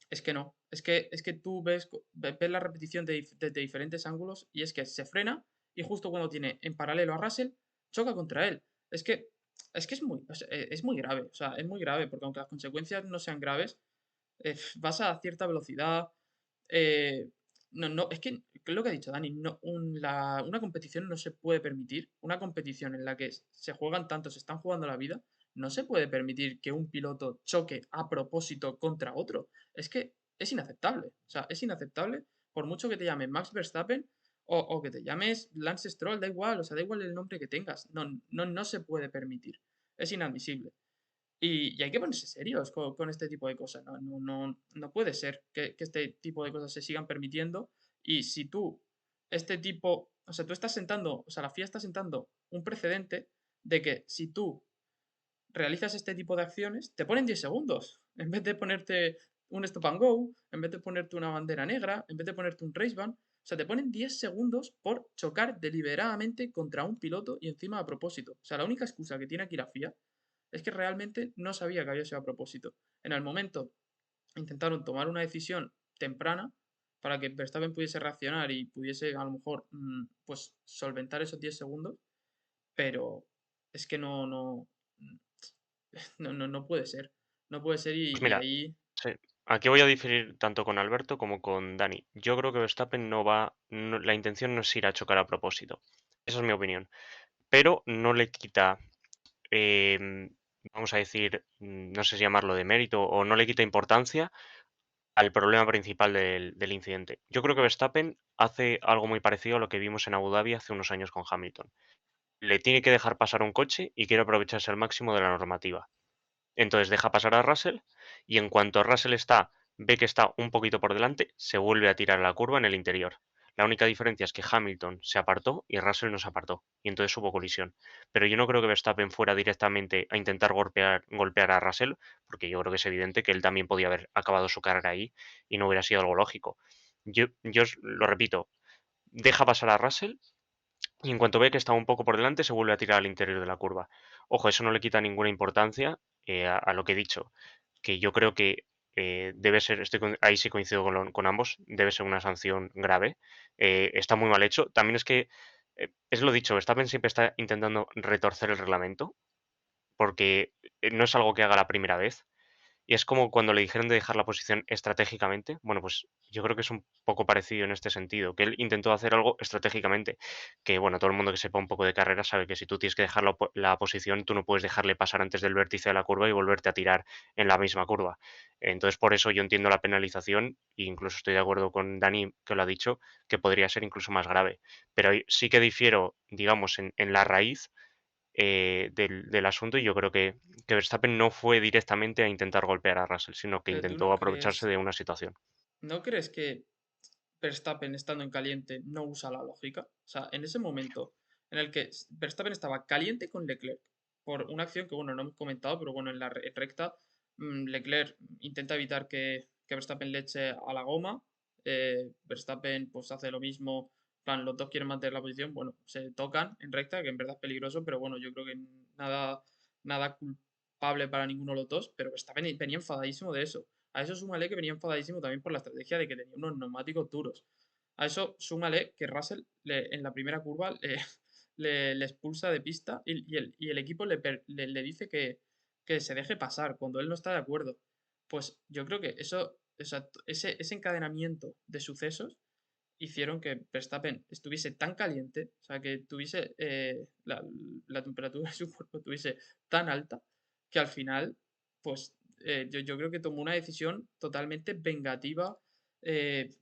es que no. Es que tú ves la repetición desde diferentes ángulos y es que se frena y justo cuando tiene en paralelo a Russell, choca contra él. Es que es muy, o sea, es muy grave. O sea, es muy grave porque aunque las consecuencias no sean graves, vas a cierta velocidad. eh, no, no, es que lo que ha dicho Dani, no, una competición no se puede permitir. Una competición en la que se juegan tanto, se están jugando la vida, no se puede permitir que un piloto choque a propósito contra otro. Es que es inaceptable. O sea, es inaceptable por mucho que te llames Max Verstappen o que te llames Lance Stroll, da igual, o sea, da igual el nombre que tengas. No se puede permitir. Es inadmisible. Y hay que ponerse serios con este tipo de cosas. No puede ser que este tipo de cosas se sigan permitiendo. Y si tú, este tipo, o sea, tú estás sentando, o sea, la FIA está sentando un precedente de que si tú realizas este tipo de acciones, te ponen 10 segundos. En vez de ponerte un stop and go, en vez de ponerte una bandera negra, en vez de ponerte un race ban, o sea, te ponen 10 segundos por chocar deliberadamente contra un piloto y encima a propósito. O sea, la única excusa que tiene aquí la FIA es que realmente no sabía que había sido a propósito. En el momento intentaron tomar una decisión temprana para que Verstappen pudiese reaccionar y pudiese a lo mejor pues solventar esos 10 segundos, pero es que no puede ser. No puede ser Pues y mira, ahí sí, aquí voy a diferir tanto con Alberto como con Dani. Yo creo que Verstappen no va, la intención no es ir a chocar a propósito. Esa es mi opinión. Pero no le quita, em, vamos a decir, no sé si llamarlo de mérito o no le quita importancia al problema principal del incidente. Yo creo que Verstappen hace algo muy parecido a lo que vimos en Abu Dhabi hace unos años con Hamilton. Le tiene que dejar pasar un coche y quiere aprovecharse al máximo de la normativa. Entonces deja pasar a Russell y en cuanto Russell ve que está un poquito por delante, se vuelve a tirar a la curva en el interior. La única diferencia es que Hamilton se apartó y Russell no se apartó, y entonces hubo colisión. Pero yo no creo que Verstappen fuera directamente a intentar golpear a Russell, porque yo creo que es evidente que él también podía haber acabado su carrera ahí y no hubiera sido algo lógico. Lo repito, deja pasar a Russell y en cuanto ve que está un poco por delante, se vuelve a tirar al interior de la curva. Ojo, eso no le quita ninguna importancia a lo que he dicho, que yo creo que debe ser, ahí sí coincido con ambos, debe ser una sanción grave. Está muy mal hecho. También es que, es lo dicho, Verstappen siempre está intentando retorcer el reglamento, porque no es algo que haga la primera vez. Y es como cuando le dijeron de dejar la posición estratégicamente. Bueno, pues yo creo que es un poco parecido en este sentido, que él intentó hacer algo estratégicamente. Que bueno, todo el mundo que sepa un poco de carrera sabe que si tú tienes que dejar la posición, tú no puedes dejarle pasar antes del vértice de la curva y volverte a tirar en la misma curva. Entonces, por eso yo entiendo la penalización e incluso estoy de acuerdo con Dani, que lo ha dicho, que podría ser incluso más grave. Pero sí que difiero, digamos, en la raíz del asunto y yo creo que Verstappen no fue directamente a intentar golpear a Russell, sino que pero tú intentó no aprovecharse crees, de una situación. ¿no crees que Verstappen estando en caliente no usa la lógica? O sea, en ese momento en el que Verstappen estaba caliente con Leclerc por una acción que, bueno, no hemos comentado, pero bueno, en la recta Leclerc intenta evitar que Verstappen le eche a la goma. Verstappen pues hace lo mismo, en plan, los dos quieren mantener la posición, bueno, se tocan en recta, que en verdad es peligroso, pero bueno, yo creo que nada culpable para ninguno de los dos, pero Verstappen venía enfadadísimo de eso. A eso súmale que venía enfadadísimo también por la estrategia de que tenía unos neumáticos duros. A eso súmale que Russell en la primera curva le expulsa de pista y el equipo le dice que se deje pasar cuando él no está de acuerdo. Pues yo creo que eso, ese encadenamiento de sucesos hicieron que Verstappen estuviese tan caliente, o sea, que tuviese la temperatura de su cuerpo estuviese tan alta, que al final, pues yo creo que tomó una decisión totalmente vengativa, eh,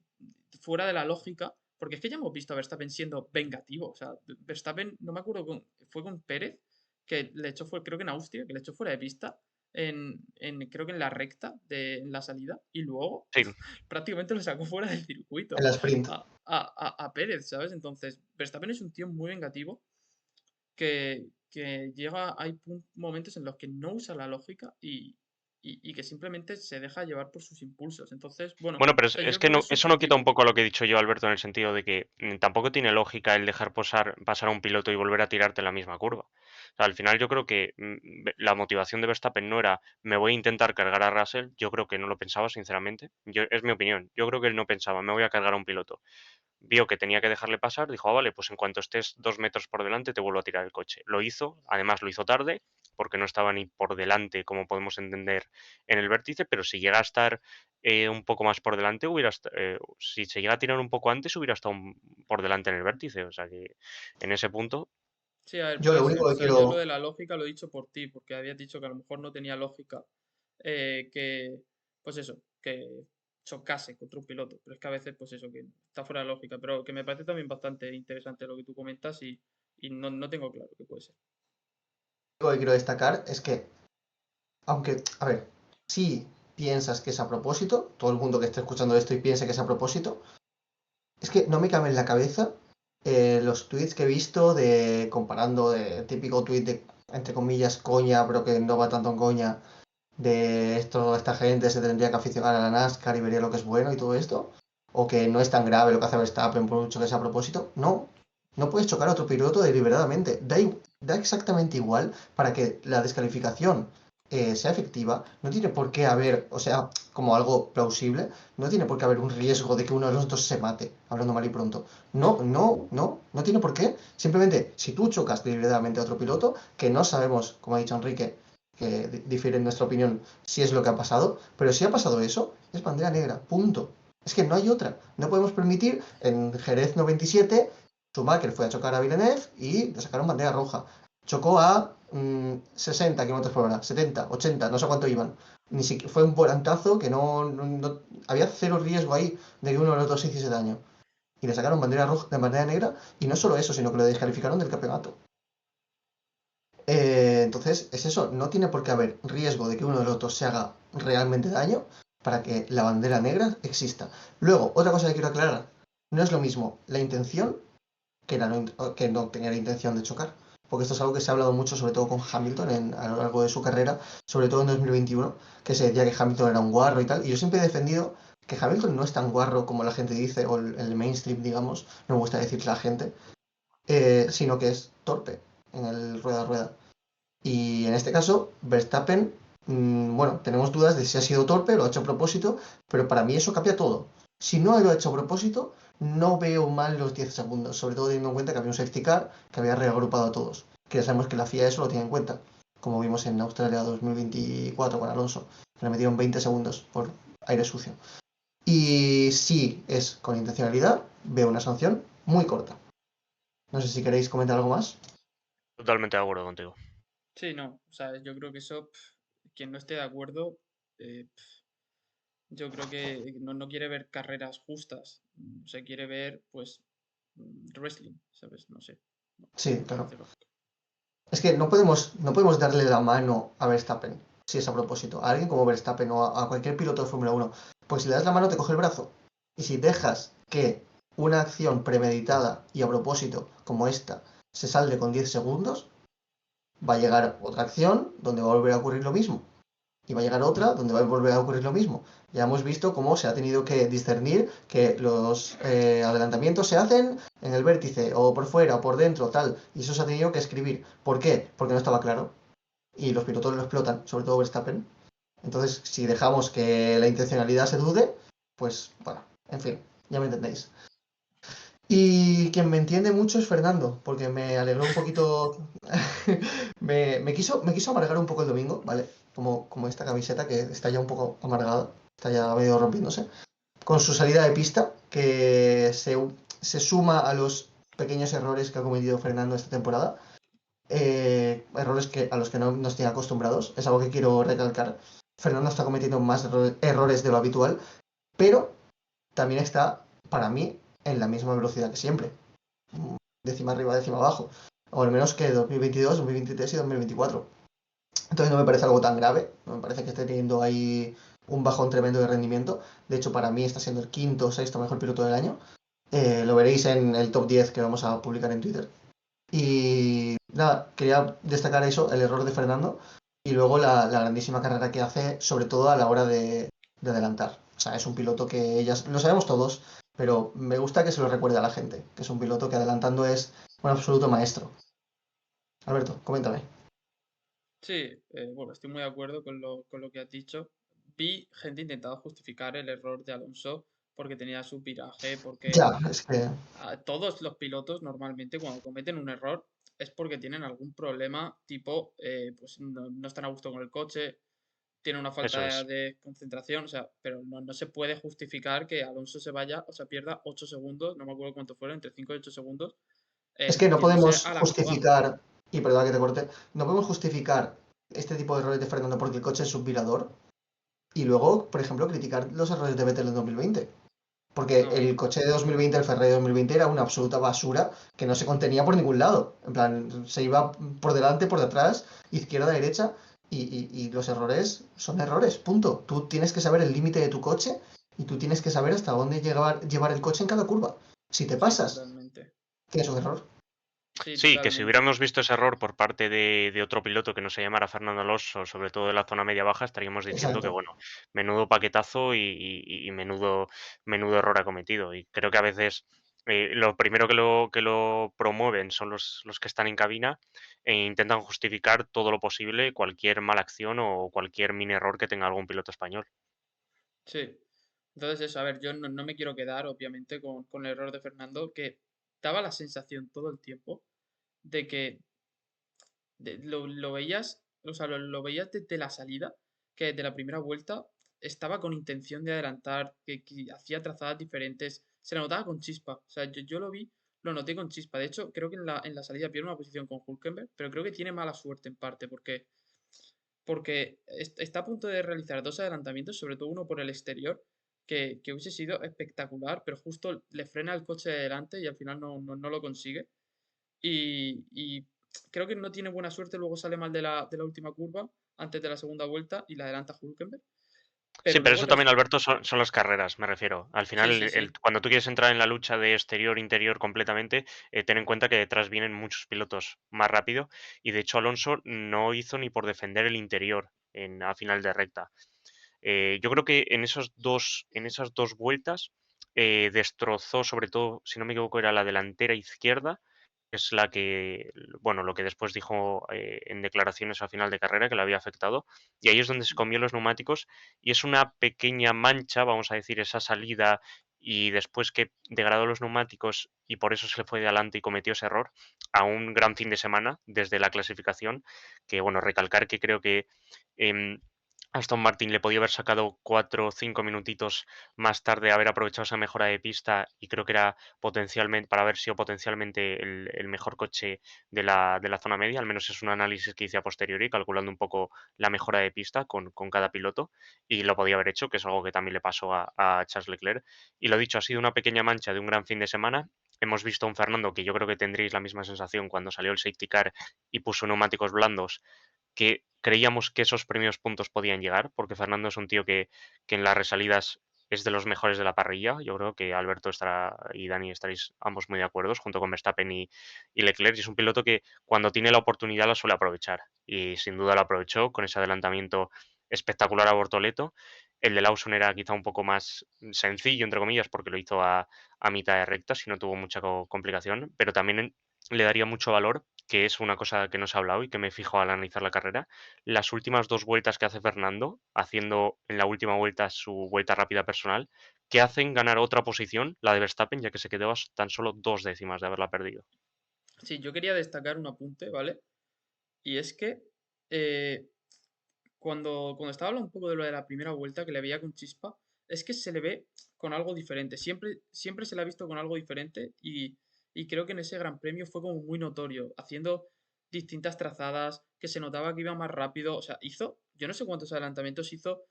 fuera de la lógica, porque es que ya hemos visto a Verstappen siendo vengativo, o sea, Verstappen, no me acuerdo, fue con Pérez, que le echó, creo que en Austria, que le echó fuera de pista, creo que en la recta, en la salida, y luego Sí, prácticamente lo sacó fuera del En circuito la sprint. a Pérez, ¿sabes? Entonces, Verstappen es un tío muy vengativo que hay momentos en los que no usa la lógica y que simplemente se deja llevar por sus impulsos. Entonces, bueno, bueno, pero o sea, es yo que creo que no, es eso no quita un subjetivo. poco a lo que he dicho yo, Alberto, en el sentido de que tampoco tiene lógica el dejar pasar a un piloto y volver a tirarte en la misma curva. O sea, al final yo creo que la motivación de Verstappen no era me voy a intentar cargar a Russell, yo creo que no lo pensaba, sinceramente. Es mi opinión. Yo creo que él no pensaba me voy a cargar a un piloto. Vio que tenía que dejarle pasar, dijo, vale, pues en cuanto estés 2 metros por delante te vuelvo a tirar el coche. Lo hizo, además lo hizo tarde, porque no estaba ni por delante, como podemos entender, en el vértice, pero si llega a estar un poco más por delante, si se llega a tirar un poco antes, hubiera estado por delante en el vértice. O sea que en ese punto, Sí, a ver, Yo puede lo ser. único O que sea, yo lo quiero, de la lógica lo he dicho por ti, porque habías dicho que a lo mejor no tenía lógica que, pues eso, que chocase contra un piloto. Pero es que a veces, pues eso, que está fuera de lógica. Pero que me parece también bastante interesante lo que tú comentas y no tengo claro qué puede ser. lo que quiero destacar es que, aunque, a ver, si piensas que es a propósito, todo el mundo que esté escuchando esto y piense que es a propósito, es que no me cabe en la cabeza los tweets que he visto de comparando de típico tweet de, entre comillas, coña, pero que no va tanto en coña, de esto, esta gente se tendría que aficionar a la NASCAR y vería lo que es bueno y todo esto, o que no es tan grave lo que hace Verstappen por mucho que sea a propósito. No, no puedes chocar a otro piloto deliberadamente. Da exactamente igual para que la descalificación sea efectiva. No tiene por qué haber, o sea, como algo plausible, no tiene por qué haber un riesgo de que uno de los dos se mate, hablando mal y pronto. No tiene por qué. Simplemente, si tú chocas deliberadamente a otro piloto, que no sabemos, como ha dicho Enrique, que difiere en nuestra opinión si es lo que ha pasado, pero si ha pasado eso, es bandera negra, punto. Es que no hay otra. No podemos permitir, en Jerez 97, Schumacher fue a chocar a Villeneuve y le sacaron bandera roja. Chocó a 60 km por hora, 70, 80, no sé cuánto iban. Ni siquiera, fue un volantazo que había cero riesgo ahí de que uno de los dos hiciese daño. Y le sacaron bandera roja, de bandera negra, y no solo eso, sino que lo descalificaron del campeonato. Entonces, es eso, no tiene por qué haber riesgo de que uno de los dos se haga realmente daño para que la bandera negra exista. Luego, otra cosa que quiero aclarar, no es lo mismo la intención que no tener intención de chocar. Porque esto es algo que se ha hablado mucho, sobre todo con Hamilton a lo largo de su carrera, sobre todo en 2021, que se decía que Hamilton era un guarro y tal. Y yo siempre he defendido que Hamilton no es tan guarro como la gente dice, o el mainstream, digamos, no me gusta decir la gente, sino que es torpe en el rueda a rueda. Y en este caso, Verstappen, bueno, tenemos dudas de si ha sido torpe, lo ha hecho a propósito, pero para mí eso cambia todo. Si no lo ha hecho a propósito, no veo mal los 10 segundos, sobre todo teniendo en cuenta que había un safety car que había reagrupado a todos. Que ya sabemos que la FIA eso lo tiene en cuenta, como vimos en Australia 2024 con Alonso, que le metieron 20 segundos por aire sucio. Y si es con intencionalidad, veo una sanción muy corta. No sé si queréis comentar algo más. Totalmente de acuerdo contigo. Sí, no. O sea, yo creo que eso, quien no esté de acuerdo, yo creo que no quiere ver carreras justas. Se quiere ver, pues, wrestling, ¿sabes? No sé. Sí, Me claro. parece lógico. Es que no podemos darle la mano a Verstappen, si es a propósito. A alguien como Verstappen o a cualquier piloto de Fórmula 1. Pues si le das la mano te coge el brazo. Y si dejas que una acción premeditada y a propósito como esta se salde con 10 segundos, va a llegar otra acción donde va a volver a ocurrir lo mismo. Y va a llegar otra donde va a volver a ocurrir lo mismo. Ya hemos visto cómo se ha tenido que discernir que los adelantamientos se hacen en el vértice, o por fuera, o por dentro, tal. Y eso se ha tenido que escribir. ¿Por qué? Porque no estaba claro. Y los pilotos lo explotan, sobre todo Verstappen. Entonces, si dejamos que la intencionalidad se dude, pues bueno, en fin, ya me entendéis. Y quien me entiende mucho es Fernando, porque me alegró un poquito. me quiso amargar un poco el domingo, ¿vale? Como esta camiseta que está ya un poco amargada, está ya medio rompiéndose. Con su salida de pista, que se suma a los pequeños errores que ha cometido Fernando esta temporada. Errores a los que no nos tiene acostumbrados. Es algo que quiero recalcar. Fernando está cometiendo más errores de lo habitual, pero también está, para mí, en la misma velocidad que siempre. Décima arriba, décima abajo. O al menos que 2022, 2023 y 2024. Entonces no me parece algo tan grave. No me parece que esté teniendo ahí un bajón tremendo de rendimiento. De hecho, para mí está siendo el quinto o sexto mejor piloto del año. Lo veréis en el top 10 que vamos a publicar en Twitter. Y nada, quería destacar eso, el error de Fernando. Y luego la grandísima carrera que hace, sobre todo a la hora de adelantar. O sea, es un piloto que ellas lo sabemos todos, pero me gusta que se lo recuerde a la gente, que es un piloto que adelantando es un absoluto maestro. Alberto, coméntame. Sí, bueno, estoy muy de acuerdo con lo que has dicho. Vi gente intentando justificar el error de Alonso porque tenía su viraje, porque Ya, es que todos los pilotos normalmente cuando cometen un error es porque tienen algún problema tipo, pues no están a gusto con el coche, tienen una Eso falta es. de concentración, o sea, pero no se puede justificar que Alonso se vaya, o sea, pierda 8 segundos, no me acuerdo cuánto fueron, entre 5 y 8 segundos, Es que no yéndose podemos a la curva. justificar, y perdona que te corte, no podemos justificar este tipo de errores de Fernando porque el coche es subvirador y luego, por ejemplo, criticar los errores de Vettel en 2020. Porque No, el coche de 2020, el Ferrari de 2020, era una absoluta basura que no se contenía por ningún lado. En plan, se iba por delante, por detrás, izquierda, derecha, y los errores son errores, punto. Tú tienes que saber el límite de tu coche y tú tienes que saber hasta dónde llevar el coche en cada curva. Si te sí, pasas, totalmente. tienes un error. Sí, Sí, que si totalmente. hubiéramos visto ese error por parte de otro piloto que no se llamara Fernando Alonso, sobre todo de la zona media-baja, estaríamos diciendo que, Exacto. bueno, menudo paquetazo y menudo error ha cometido. Y creo que a veces lo primero que lo promueven son los que están en cabina e intentan justificar todo lo posible cualquier mala acción o cualquier mini error que tenga algún piloto español. Sí. Entonces eso, a ver, yo no me quiero quedar, obviamente, con el error de Fernando, que daba la sensación todo el tiempo de que lo veías, o sea, lo veías desde la salida, que desde la primera vuelta estaba con intención de adelantar, que hacía trazadas diferentes, se la notaba con chispa. O sea, yo lo vi, lo noté con chispa. De hecho, creo que en la salida pierde una posición con Hülkenberg, pero creo que tiene mala suerte en parte, porque está a punto de realizar dos adelantamientos, sobre todo uno por el exterior, que hubiese sido espectacular, pero justo le frena el coche de delante y al final no lo consigue. Y creo que no tiene buena suerte, luego sale mal de la última curva, antes de la segunda vuelta, y la adelanta Hülkenberg. Sí, Pero pero luego eso el también, resto. Alberto, son las carreras, me refiero. Al final, Sí, sí, sí. cuando tú quieres entrar en la lucha de exterior-interior completamente, ten en cuenta que detrás vienen muchos pilotos más rápido y de hecho Alonso no hizo ni por defender el interior a final de recta. Yo creo que en esas dos vueltas destrozó, sobre todo, si no me equivoco, era la delantera izquierda, que es la que, bueno, lo que después dijo en declaraciones a final de carrera que le había afectado. Y ahí es donde se comió los neumáticos y es una pequeña mancha, vamos a decir, esa salida y después que degradó los neumáticos y por eso se le fue de adelante y cometió ese error a un gran fin de semana desde la clasificación, que bueno, recalcar que creo que em, Aston Martin le podía haber sacado 4 o 5 minutitos más tarde, haber aprovechado esa mejora de pista y creo que era potencialmente, para haber sido potencialmente el mejor coche de la zona media, al menos es un análisis que hice a posteriori, calculando un poco la mejora de pista con cada piloto y lo podía haber hecho, que es algo que también le pasó a Charles Leclerc. Y lo dicho, ha sido una pequeña mancha de un gran fin de semana. Hemos visto a un Fernando que yo creo que tendréis la misma sensación cuando salió el safety car y puso neumáticos blandos que creíamos que esos primeros puntos podían llegar, porque Fernando es un tío que en las resalidas es de los mejores de la parrilla. Yo creo que Alberto estará y Dani estaréis ambos muy de acuerdo, junto con Verstappen y Leclerc. Y es un piloto que cuando tiene la oportunidad la suele aprovechar. Y sin duda lo aprovechó con ese adelantamiento espectacular a Bortoleto. El de Lawson era quizá un poco más sencillo, entre comillas, porque lo hizo a mitad de recta, si no tuvo mucha complicación, pero también le daría mucho valor, que es una cosa que no se ha hablado y que me fijo al analizar la carrera, las últimas dos vueltas que hace Fernando, haciendo en la última vuelta su vuelta rápida personal, que hacen ganar otra posición, la de Verstappen, ya que se quedó a tan solo 2 décimas de haberla perdido. Sí, yo quería destacar un apunte, ¿vale? Y es que eh, cuando estaba hablando un poco de lo de la primera vuelta, que le veía con chispa, es que se le ve con algo diferente. Siempre se le ha visto con algo diferente y creo que en ese Gran Premio fue como muy notorio, haciendo distintas trazadas, que se notaba que iba más rápido. O sea, yo no sé cuántos adelantamientos hizo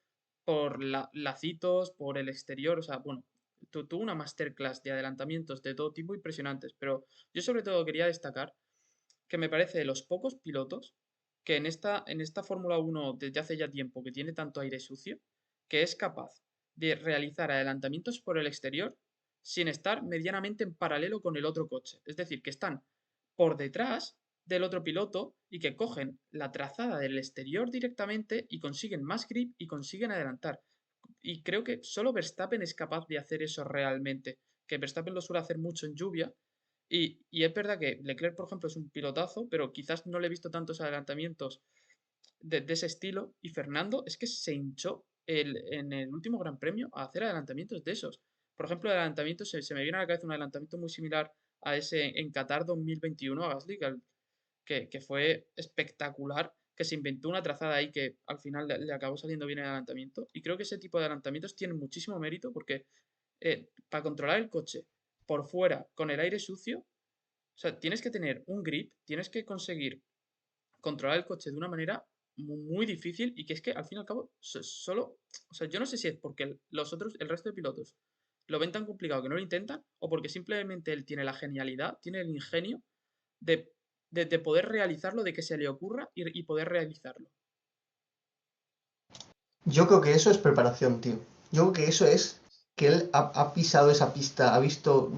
por lacitos, por el exterior. O sea, bueno, tuvo una masterclass de adelantamientos de todo tipo impresionantes, pero yo sobre todo quería destacar que me parece de los pocos pilotos que en esta Fórmula 1 desde hace ya tiempo que tiene tanto aire sucio, que es capaz de realizar adelantamientos por el exterior sin estar medianamente en paralelo con el otro coche. Es decir, que están por detrás del otro piloto y que cogen la trazada del exterior directamente y consiguen más grip y consiguen adelantar. Y creo que solo Verstappen es capaz de hacer eso realmente, que Verstappen lo suele hacer mucho en lluvia y es verdad que Leclerc, por ejemplo, es un pilotazo, pero quizás no le he visto tantos adelantamientos de ese estilo. Y Fernando es que se hinchó en el último Gran Premio a hacer adelantamientos de esos. Por ejemplo, el adelantamiento, se me viene a la cabeza un adelantamiento muy similar a ese en Qatar 2021 a Gasly, que fue espectacular, que se inventó una trazada ahí que al final le acabó saliendo bien el adelantamiento. Y creo que ese tipo de adelantamientos tienen muchísimo mérito porque para controlar el coche por fuera con el aire sucio O sea, tienes que tener un grip, tienes que conseguir controlar el coche de una manera muy difícil y que es que al fin y al cabo solo, o sea, yo no sé si es porque el resto de pilotos lo ven tan complicado que no lo intentan o porque simplemente él tiene la genialidad, tiene el ingenio de, de poder realizarlo, de que se le ocurra y poder realizarlo. Yo creo que eso es preparación, tío. Yo creo que eso es que él ha pisado esa pista, ha visto.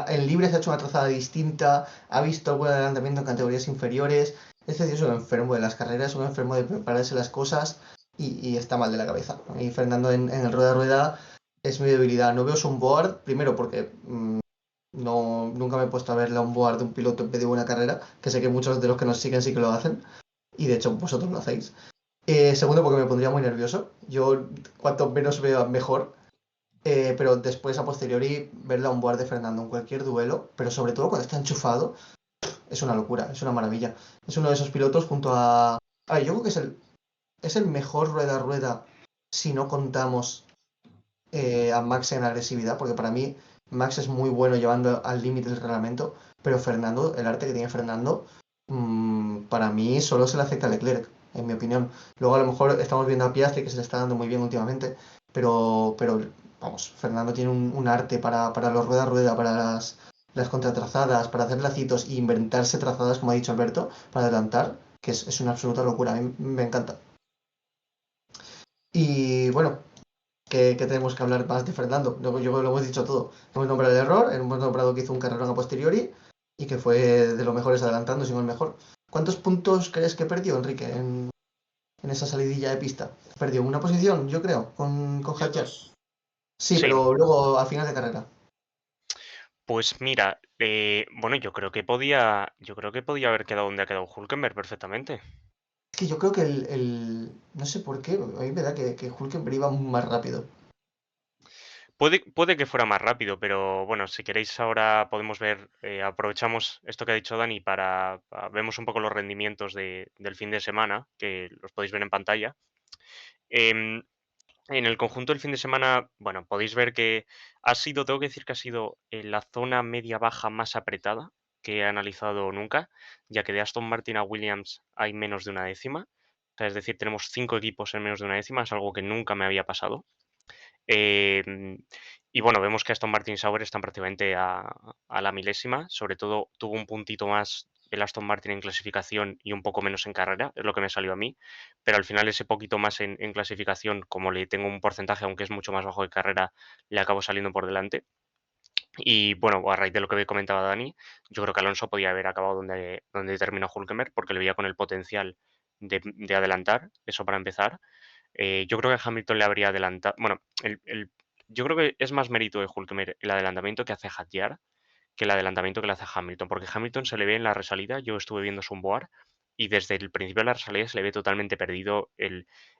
En libre se ha hecho una trazada distinta, ha visto algún adelantamiento en categorías inferiores. Este tío es un enfermo de las carreras, un enfermo de prepararse las cosas y está mal de la cabeza. Y Fernando en el rueda a rueda es mi debilidad. No veo su onboard, primero porque no, nunca me he puesto a ver la onboard de un piloto en vez de una carrera, que sé que muchos de los que nos siguen sí que lo hacen, y de hecho vosotros lo hacéis. Segundo, porque me pondría muy nervioso. Yo, cuanto menos veo, mejor. Pero después, a posteriori, ver la onboard de Fernando en cualquier duelo, pero sobre todo cuando está enchufado, es una locura, es una maravilla. Es uno de esos pilotos junto a. A ver, yo creo que es el mejor rueda a rueda si no contamos a Max en agresividad, porque para mí Max es muy bueno llevando al límite el reglamento, pero Fernando, el arte que tiene Fernando, para mí solo se le acepta a Leclerc, en mi opinión. Luego a lo mejor estamos viendo a Piastri que se le está dando muy bien últimamente, pero vamos, Fernando tiene un arte para los rueda a rueda, para las contratrazadas, para hacer lacitos e inventarse trazadas, como ha dicho Alberto, para adelantar, que es una absoluta locura, a mí me encanta. Y bueno, que tenemos que hablar más de Fernando. Yo lo hemos dicho todo. Hemos nombrado el error, hemos nombrado que hizo un carrerón a posteriori y que fue de los mejores adelantando, si no el mejor. ¿Cuántos puntos crees que perdió Enrique en esa salidilla de pista? Perdió una posición, yo creo, con Perdió Hadjar. 2. Sí, Sí, pero luego al final de carrera. pues mira, bueno, yo creo que podía haber quedado donde ha quedado Hulkenberg perfectamente. Es que yo creo que no sé por qué, a mí me da que Hulkenberg iba más rápido. Puede que fuera más rápido, pero bueno, si queréis ahora podemos ver, aprovechamos esto que ha dicho Dani vemos un poco los rendimientos del fin de semana, que los podéis ver en pantalla. Em, en el conjunto del fin de semana, bueno, podéis ver que tengo que decir que ha sido la zona media-baja más apretada que he analizado nunca, ya que de Aston Martin a Williams hay menos de una décima. O sea, es decir, tenemos 5 equipos en menos de una décima, es algo que nunca me había pasado. Em, y bueno, vemos que Aston Martin y Sauber están prácticamente a la milésima. Sobre todo tuvo un puntito más el Aston Martin en clasificación y un poco menos en carrera, es lo que me salió a mí. Pero al final ese poquito más en clasificación, como le tengo un porcentaje, aunque es mucho más bajo de carrera, le acabo saliendo por delante. Y bueno, a raíz de lo que comentaba Dani, yo creo que Alonso podía haber acabado donde terminó Hulkenberg, porque le veía con el potencial de adelantar, eso para empezar. Yo creo que Hamilton le habría adelantado. Bueno, yo creo que es más mérito de Hulkenberg el adelantamiento que hace Hadjar que el adelantamiento que le hace Hamilton, porque Hamilton se le ve en la resalida, yo estuve viendo su onboard y desde el principio de la resalida se le ve totalmente perdido,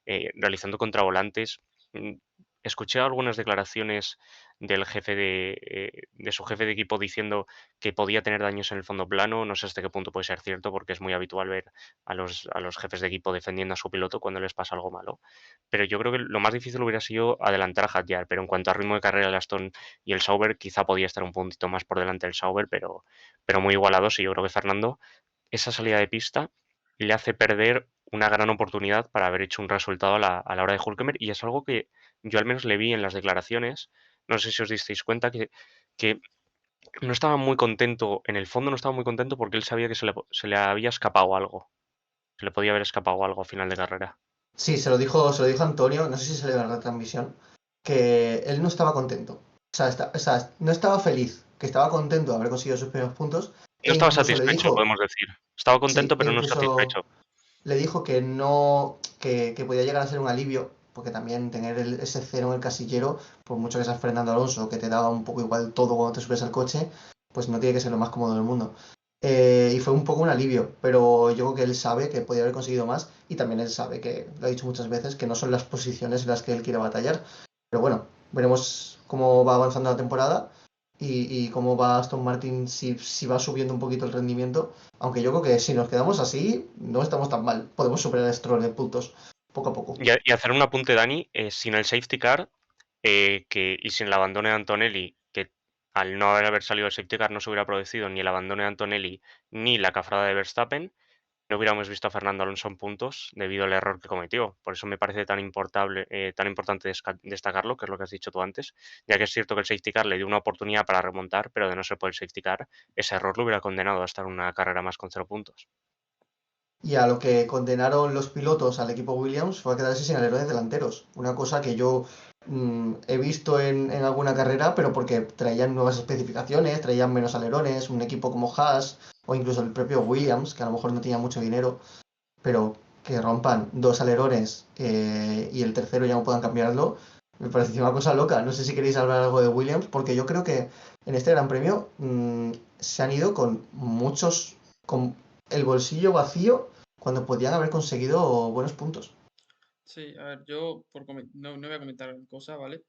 realizando contravolantes. Mm, Escuché algunas declaraciones del jefe de su jefe de equipo diciendo que podía tener daños en el fondo plano. No sé hasta qué punto puede ser cierto, porque es muy habitual ver a los jefes de equipo defendiendo a su piloto cuando les pasa algo malo. Pero yo creo que lo más difícil hubiera sido adelantar a Hadjar, pero en cuanto a ritmo de carrera, el Aston y el Sauber quizá podía estar un puntito más por delante del Sauber, pero muy igualados. Y yo creo que Fernando, esa salida de pista le hace perder una gran oportunidad para haber hecho un resultado a la hora de Hulkenberg. Y es algo que yo al menos le vi en las declaraciones. No sé si os disteis cuenta que no estaba muy contento, en el fondo no estaba muy contento porque él sabía que se le había escapado algo. Se le podía haber escapado algo a final de carrera. Sí, se lo dijo Antonio, no sé si se le ve en la transmisión, que él no estaba contento. O sea, no estaba feliz, que estaba contento de haber conseguido sus primeros puntos, No e estaba incluso le satisfecho, dijo, podemos decir. Estaba sí, contento, e pero no incluso satisfecho. le dijo que no, que podía llegar a ser un alivio, porque también tener ese cero en el casillero, por mucho que seas Fernando Alonso, que te daba un poco igual todo cuando te subes al coche, pues no tiene que ser lo más cómodo del mundo. Y fue un poco un alivio, pero yo creo que él sabe que podía haber conseguido más y también él sabe que, lo ha dicho muchas veces, que no son las posiciones en las que él quiere batallar. Pero bueno, veremos cómo va avanzando la temporada y cómo va Aston Martin si va subiendo un poquito el rendimiento. Aunque yo creo que si nos quedamos así, no estamos tan mal. Podemos superar a Stroll en puntos, poco a poco. Y hacer un apunte, Dani, sin el safety car y sin el abandono de Antonelli, que al no haber salido el safety car no se hubiera producido ni el abandono de Antonelli ni la cafrada de Verstappen, no hubiéramos visto a Fernando Alonso en puntos debido al error que cometió. Por eso me parece tan importante destacarlo, que es lo que has dicho tú antes, ya que es cierto que el safety car le dio una oportunidad para remontar, pero de no ser por el safety car, ese error lo hubiera condenado a estar una carrera más con 0 puntos. Y a lo que condenaron los pilotos al equipo Williams fue a quedarse sin alerones delanteros. Una cosa que yo he visto en alguna carrera, pero porque traían nuevas especificaciones, traían menos alerones, un equipo como Haas o incluso el propio Williams, que a lo mejor no tenía mucho dinero, pero que rompan dos alerones y el tercero ya no puedan cambiarlo, me pareció una cosa loca. No sé si queréis hablar algo de Williams, porque yo creo que en este Gran Premio se han ido con el bolsillo vacío cuando podían haber conseguido buenos puntos. Sí, a ver, yo no voy a comentar gran cosa, ¿vale?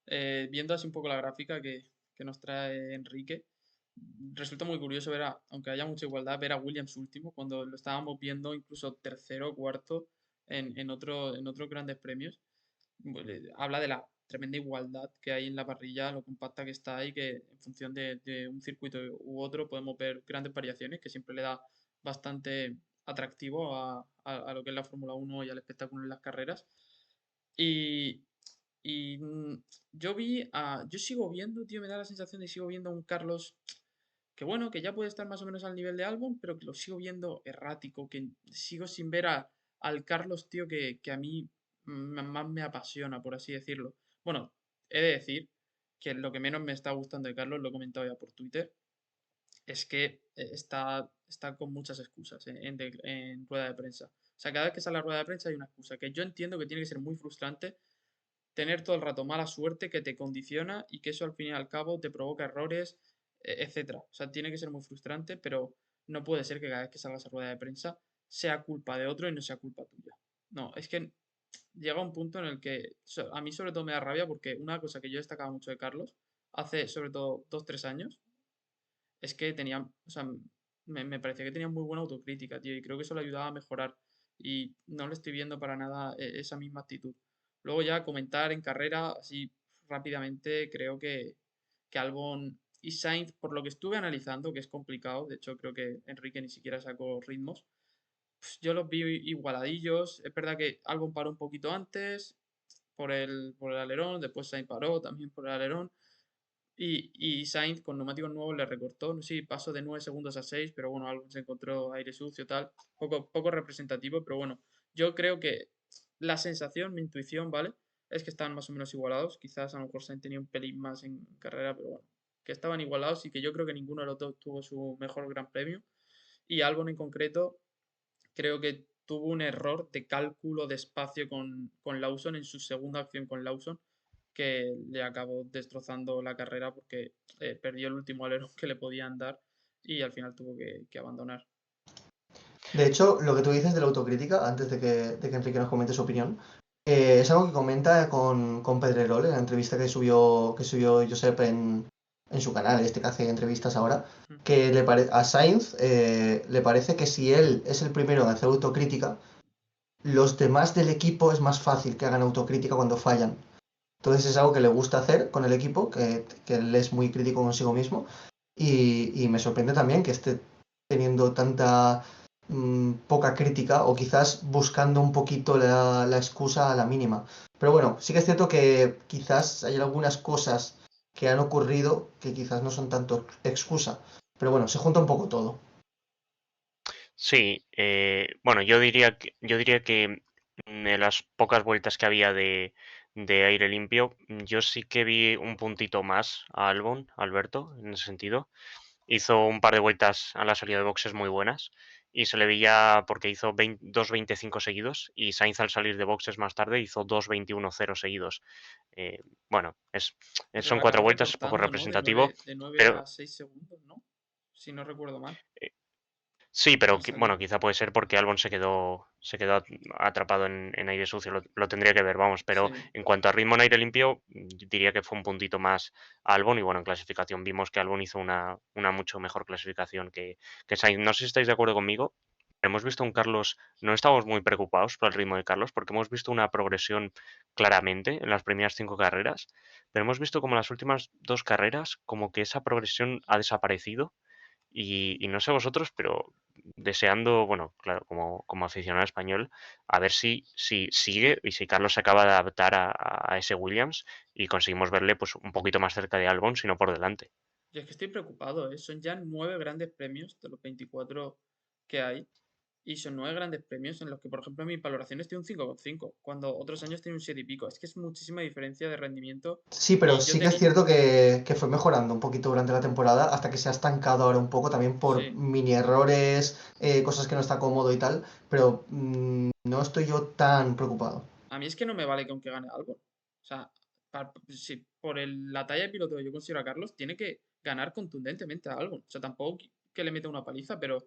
Viendo así un poco la gráfica que nos trae Enrique, resulta muy curioso ver, aunque haya mucha igualdad, ver a Williams último, cuando lo estábamos viendo incluso tercero o cuarto en otros grandes premios. Habla de la tremenda igualdad que hay en la parrilla, lo compacta que está y que en función de un circuito u otro podemos ver grandes variaciones que siempre le da bastante atractivo a lo que es la Fórmula 1 y al espectáculo en las carreras. Y, y yo sigo viendo, tío, me da la sensación de sigo viendo a un Carlos que bueno, que ya puede estar más o menos al nivel de Albon, pero que lo sigo viendo errático, que sigo sin ver al Carlos, tío, que a mí más me apasiona, por así decirlo. Bueno, he de decir que lo que menos me está gustando de Carlos, lo he comentado ya por Twitter, es que está con muchas excusas en rueda de prensa. O sea, cada vez que sale a rueda de prensa hay una excusa, que yo entiendo que tiene que ser muy frustrante tener todo el rato mala suerte que te condiciona y que eso al fin y al cabo te provoca errores, etcétera. O sea, tiene que ser muy frustrante, pero no puede ser que cada vez que salgas a rueda de prensa sea culpa de otro y no sea culpa tuya. No, es que llega un punto en el que a mí sobre todo me da rabia porque una cosa que yo destacaba mucho de Carlos hace sobre todo 2, 3 años es que tenía, o sea, me parecía que tenía muy buena autocrítica, tío, y creo que eso le ayudaba a mejorar. Y no le estoy viendo para nada esa misma actitud. Luego ya comentar en carrera, así rápidamente, creo que Albon y Sainz, por lo que estuve analizando, que es complicado, de hecho creo que Enrique ni siquiera sacó ritmos, pues yo los vi igualadillos. Es verdad que Albon paró un poquito antes por el alerón, después Sainz paró también por el alerón. Y Sainz con neumáticos nuevos le recortó, no sé si pasó de 9 segundos a 6, pero bueno, algo se encontró aire sucio, tal, poco representativo, pero bueno, yo creo que la sensación, mi intuición, ¿vale? Es que estaban más o menos igualados, quizás a lo mejor Sainz tenía un pelín más en carrera, pero bueno, que estaban igualados y que yo creo que ninguno de los dos tuvo su mejor gran premio. Y Albon en concreto, creo que tuvo un error de cálculo de espacio con Lawson en su segunda acción con Lawson, que le acabó destrozando la carrera porque perdió el último alerón que le podían dar y al final tuvo que abandonar. De hecho, lo que tú dices de la autocrítica, antes de que Enrique nos comente su opinión, es algo que comenta con Pedrerol en la entrevista que subió Josep en su canal, este que hace entrevistas ahora, Mm. que a Sainz le parece que si él es el primero en hacer autocrítica, los demás del equipo es más fácil que hagan autocrítica cuando fallan. Entonces es algo que le gusta hacer con el equipo, que él es muy crítico consigo mismo, y me sorprende también que esté teniendo tanta poca crítica o quizás buscando un poquito la excusa a la mínima. Pero bueno, sí que es cierto que quizás hay algunas cosas que han ocurrido que quizás no son tanto excusa. Pero bueno, se junta un poco todo. Sí, bueno, yo diría que de las pocas vueltas que había de aire limpio, yo sí que vi un puntito más a Albon, Alberto, en ese sentido. Hizo un par de vueltas a la salida de boxes muy buenas y se le veía porque hizo 2.25 seguidos y Sainz al salir de boxes más tarde hizo 2.21.0 seguidos. Eh, bueno, Pero son la cuatro acabó vueltas, es poco recortando, ¿no? De representativo, 9, de 9 pero a 6 segundos, ¿no? Si no recuerdo mal, eh, sí, pero al bueno, salir. quizá puede ser porque Albon se quedó atrapado en aire sucio, lo tendría que ver, vamos, pero Sí. en cuanto a ritmo en aire limpio, yo diría que fue un puntito más a Albon y bueno, en clasificación vimos que Albon hizo una mucho mejor clasificación que Sainz. No sé si estáis de acuerdo conmigo, hemos visto un Carlos, no estamos muy preocupados por el ritmo de Carlos porque hemos visto una progresión claramente en las primeras 5 carreras, pero hemos visto como en las últimas 2 carreras como que esa progresión ha desaparecido y no sé vosotros, pero deseando, bueno, claro, como aficionado español, a ver si sigue y si Carlos se acaba de adaptar a ese Williams y conseguimos verle pues un poquito más cerca de Albon, sino por delante. Yo es que estoy preocupado, ¿eh? Son ya 9 grandes premios de los 24 que hay. Y son 9 grandes premios en los que, por ejemplo, mi valoración es de un 5,5, cuando otros años tiene un 7 y pico. Es que es muchísima diferencia de rendimiento. Sí, pero Y yo sí que es tenía. cierto que fue mejorando un poquito durante la temporada hasta que se ha estancado ahora un poco también por Sí, mini errores, cosas que no está cómodo y tal, pero no estoy yo tan preocupado. a mí es que no me vale con que gane algo. O sea, si por la talla de piloto que yo considero a Carlos, tiene que ganar contundentemente a Albon. O sea, tampoco que le meta una paliza, pero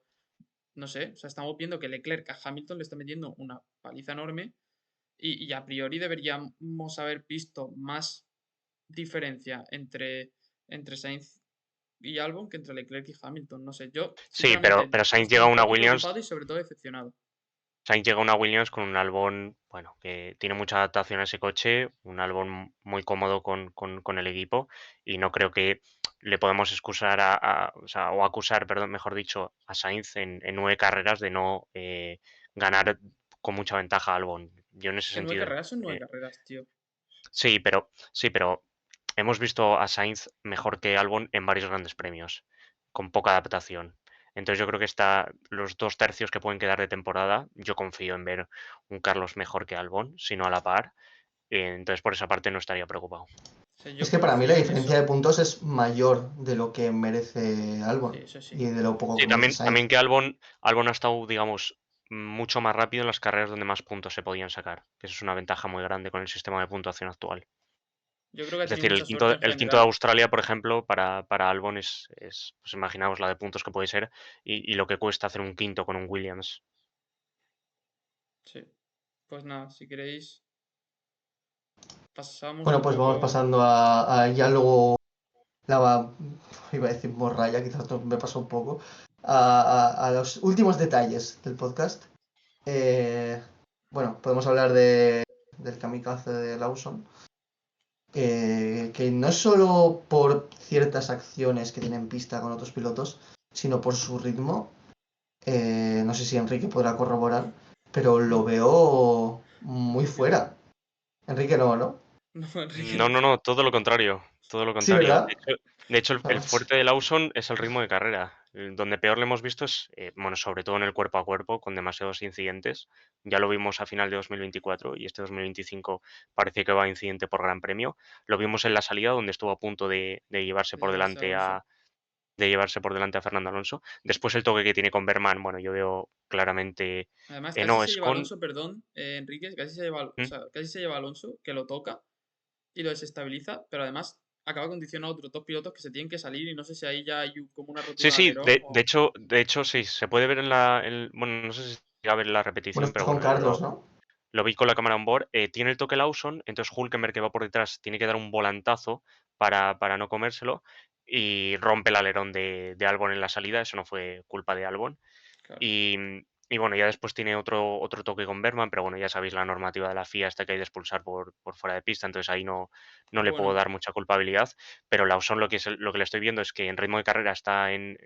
no sé. O sea, estamos viendo que Leclerc a Hamilton le está metiendo una paliza enorme y a priori deberíamos haber visto más diferencia entre Sainz y Albon que entre Leclerc y Hamilton. No sé, yo Sí, pero, sinceramente pero Sainz estoy llega a un una poco Williams. preocupado y sobre todo decepcionado. Sainz llega a una Williams con un Albon, bueno, que tiene mucha adaptación a ese coche, un Albon muy cómodo con el equipo y no creo que le podemos excusar o sea, o acusar, perdón, mejor dicho, a Sainz en 9 carreras de no ganar con mucha ventaja a Albon. Yo en Es ese que 9 sentido, carreras son 9 carreras, tío. sí, pero hemos visto a Sainz mejor que Albon en varios grandes premios, con poca adaptación. Entonces yo creo que los 2 tercios que pueden quedar de temporada, yo confío en ver un Carlos mejor que Albon, si no a la par. Entonces por esa parte no estaría preocupado. O sea, Es yo que para mí la confío en diferencia eso. de puntos es mayor de lo que merece Sí, Albon eso sí. y de lo poco Sí, que merece también Sainz. que Albon ha estado, digamos, mucho más rápido en las carreras donde más puntos se podían sacar, que eso es una ventaja muy grande con el sistema de puntuación actual. Yo creo que ha Es tenido decir, mucha suerte en el quinto de general. Australia, por ejemplo, para Albon pues imaginaos la de puntos que puede ser y lo que cuesta hacer un quinto con un Williams. Sí. Pues nada, si queréis, pasamos Bueno, un pues vamos poco. pasando a ya luego la, iba a decir morralla, quizás me pasó un poco, a los últimos detalles del podcast. Eh, bueno, podemos hablar del kamikaze de Lawson, que no es solo por ciertas acciones que tiene en pista con otros pilotos, sino por su ritmo. No sé si Enrique podrá corroborar, pero lo veo muy fuera. Enrique no, ¿no? No, Enrique, No, no. no, no, todo lo contrario. Todo lo Sí, contrario. ¿verdad? De hecho, el Vamos. fuerte de Lawson es el ritmo de carrera. Donde peor le hemos visto es, bueno, sobre todo en el cuerpo a cuerpo, con demasiados incidentes. Ya lo vimos a final de 2024 y este 2025 parece que va a incidente por Gran Premio. Lo vimos en la salida, donde estuvo a punto de llevarse De por llevarse a delante Alonso. a Fernando Alonso. Después el toque que tiene con Berman, bueno, yo veo claramente, Además, casi no, se es lleva a con. Alonso, perdón, Enrique, casi se lleva, o ¿Mm? sea, casi se lleva a Alonso, que lo toca y lo desestabiliza, pero además acaba condicionando a otros dos pilotos que se tienen que salir y no sé si ahí ya hay como una Sí, rotura de sí, alerón o. de hecho sí, se puede ver bueno, no sé si se llega a ver en la Bueno, repetición, esto pero es con bueno, Carlos, ¿no? lo vi con la cámara on board. Tiene el toque Lawson, entonces Hulkenberg que va por detrás tiene que dar un volantazo para no comérselo y rompe el alerón de Albon en la salida, eso no fue culpa de Albon. Claro. Y, y bueno, ya después tiene otro toque con Berman, pero bueno, ya sabéis la normativa de la FIA hasta que hay de expulsar por fuera de pista, entonces ahí no le puedo Bueno, dar mucha culpabilidad. Pero Lawson lo que le estoy viendo es que en ritmo de carrera está en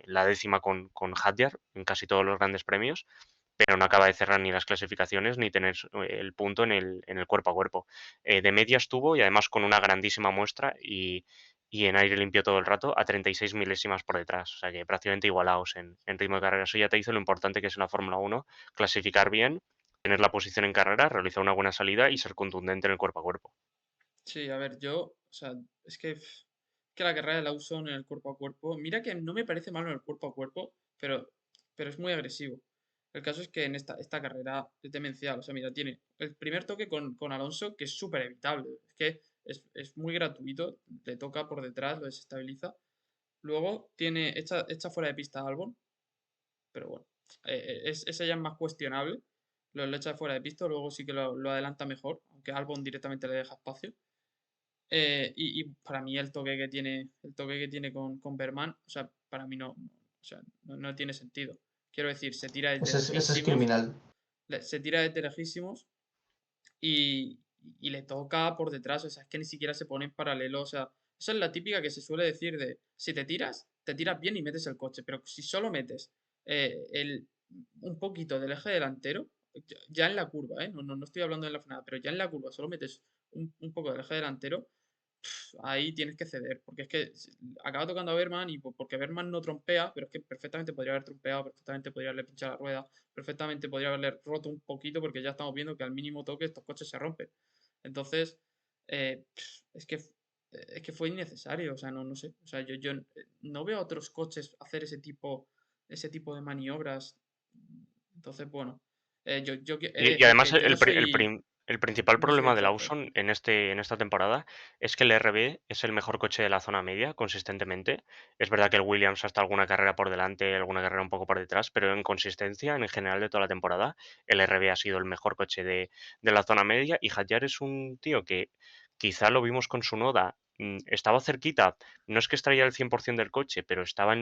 la décima con Hadjar en casi todos los grandes premios, pero no acaba de cerrar ni las clasificaciones ni tener el punto en el cuerpo a cuerpo. De media estuvo y además con una grandísima muestra y en aire limpio todo el rato a 36 milésimas por detrás. O sea que prácticamente igualados en ritmo de carrera. Eso ya te dice lo importante que es en la Fórmula 1, clasificar bien, tener la posición en carrera, realizar una buena salida y ser contundente en el cuerpo a cuerpo. sí, a ver, yo, o sea, es que la carrera de Lawson en el cuerpo a cuerpo, mira que no me parece malo en el cuerpo a cuerpo, pero es muy agresivo. El caso es que en esta carrera es demencial. O sea, mira, tiene el primer toque con Alonso, que es súper evitable. Es que es muy gratuito, le toca por detrás, lo desestabiliza. Luego echa fuera de pista a Albon, pero bueno, ese ya es más cuestionable. Lo echa fuera de pista, luego sí que lo adelanta mejor, aunque Albon directamente le deja espacio. Y para mí el toque que tiene con Berman, o sea, para mí o sea, no tiene sentido. Quiero decir, se tira desde Ese es lejísimos, criminal. se tira desde lejísimos y, y le toca por detrás, o sea, es que ni siquiera se pone en paralelo, o sea, esa es la típica que se suele decir de, si te tiras bien y metes el coche, pero si solo metes un poquito del eje delantero, ya en la curva, no estoy hablando de la frenada, pero ya en la curva solo metes un poco del eje delantero, ahí tienes que ceder, porque es que acaba tocando a Berman y porque Berman no trompea, pero es que perfectamente podría haber trompeado, perfectamente podría haberle pinchado la rueda, perfectamente podría haberle roto un poquito, porque ya estamos viendo que al mínimo toque estos coches se rompen. Entonces, es que fue innecesario, o sea, no sé, o sea, yo no veo a otros coches hacer ese tipo de maniobras. Entonces, bueno, yo he de Y decir además que yo no soy, el principal no soy problema de detractor. Lawson en esta temporada es que el RB es el mejor coche de la zona media consistentemente. Es verdad que el Williams hasta alguna carrera por delante, alguna carrera un poco por detrás, pero en consistencia, en general de toda la temporada, el RB ha sido el mejor coche de la zona media y Hadjar es un tío que quizá lo vimos con su Noda. Estaba cerquita, no es que extraía el 100% del coche, pero estaba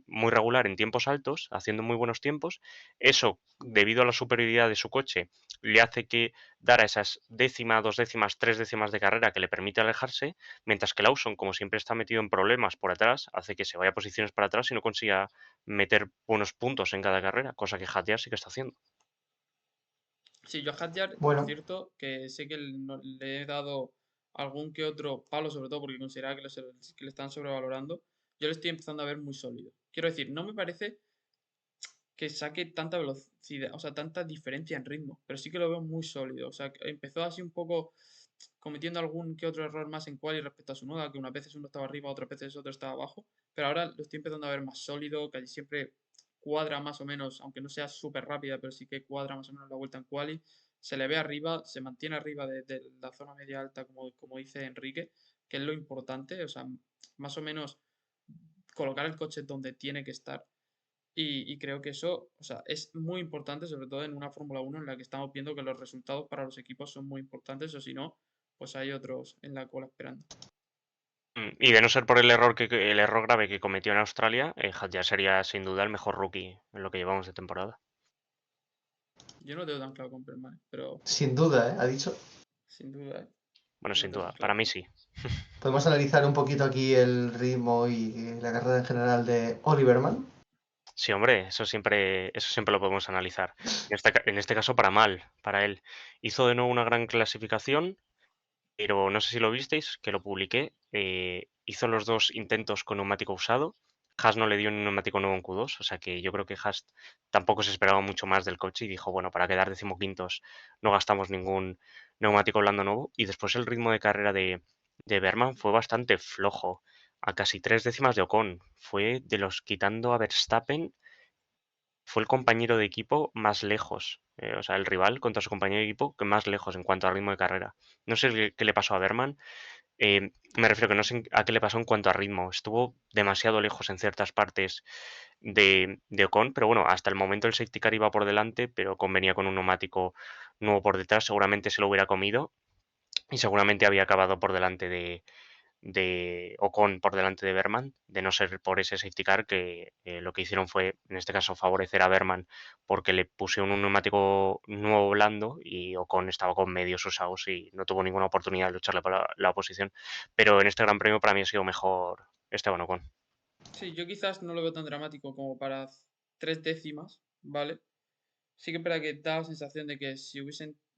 muy regular en tiempos altos, haciendo muy buenos tiempos. Eso, debido a la superioridad de su coche, le hace que dar a esas décima, dos décimas, tres décimas de carrera que le permite alejarse, mientras que Lawson, como siempre está metido en problemas por atrás, hace que se vaya a posiciones para atrás y no consiga meter buenos puntos en cada carrera, cosa que Hadjar sí que está haciendo. Sí, yo a Hadjar, por Bueno, cierto, que sé que le he dado algún que otro palo, sobre todo porque consideraba que le están sobrevalorando, yo le estoy empezando a ver muy sólido. Quiero decir, no me parece que saque tanta velocidad, o sea, tanta diferencia en ritmo, pero sí que lo veo muy sólido. O sea, que empezó así un poco cometiendo algún que otro error más en quali respecto a su Noda, que unas veces uno estaba arriba, otras veces otro estaba abajo, pero ahora lo estoy empezando a ver más sólido, que siempre cuadra más o menos, aunque no sea súper rápida, pero sí que cuadra más o menos la vuelta en quali, se le ve arriba, se mantiene arriba de la zona media alta, como dice Enrique, que es lo importante, o sea, más o menos colocar el coche donde tiene que estar y creo que eso, o sea, es muy importante, sobre todo en una Fórmula 1 en la que estamos viendo que los resultados para los equipos son muy importantes, o si no, pues hay otros en la cola esperando. Y de no ser por el error grave que cometió en Australia, Hadjar sería sin duda el mejor rookie en lo que llevamos de temporada. Yo no tengo tan claro con Perman, pero sin duda, ¿eh? Ha dicho. sin duda, Bueno, no lo sin tengo tan duda, para claro. mí sí. Podemos analizar un poquito aquí el ritmo y la carrera en general de Oliverman. Sí, hombre, eso siempre lo podemos analizar. En este caso, para mal, para él. Hizo de nuevo una gran clasificación, pero no sé si lo visteis, que lo publiqué. Hizo los dos intentos con neumático usado. Haas no le dio un neumático nuevo en Q2, o sea que yo creo que Haas tampoco se esperaba mucho más del coche y dijo, bueno, para quedar decimoquintos no gastamos ningún neumático blando nuevo. Y después el ritmo de carrera de Berman fue bastante flojo, a casi tres décimas de Ocon. Fue de los quitando a Verstappen, fue el compañero de equipo más lejos, o sea, el rival contra su compañero de equipo que más lejos en cuanto a ritmo de carrera. No sé qué le pasó a Berman, me refiero que no sé a qué le pasó en cuanto a ritmo. Estuvo demasiado lejos en ciertas partes de Ocon, pero bueno, hasta el momento el safety car iba por delante, pero Ocon venía con un neumático nuevo por detrás, seguramente se lo hubiera comido y seguramente había acabado por delante de Ocon por delante de Berman, de no ser por ese safety car que lo que hicieron fue, en este caso, favorecer a Berman porque le pusieron un neumático nuevo blando y Ocon estaba con medios usados y no tuvo ninguna oportunidad de lucharle por la oposición. Pero en este Gran Premio para mí ha sido mejor Esteban Ocon. Sí, yo quizás no lo veo tan dramático como para tres décimas, ¿vale? Sí que es verdad que da la sensación de que si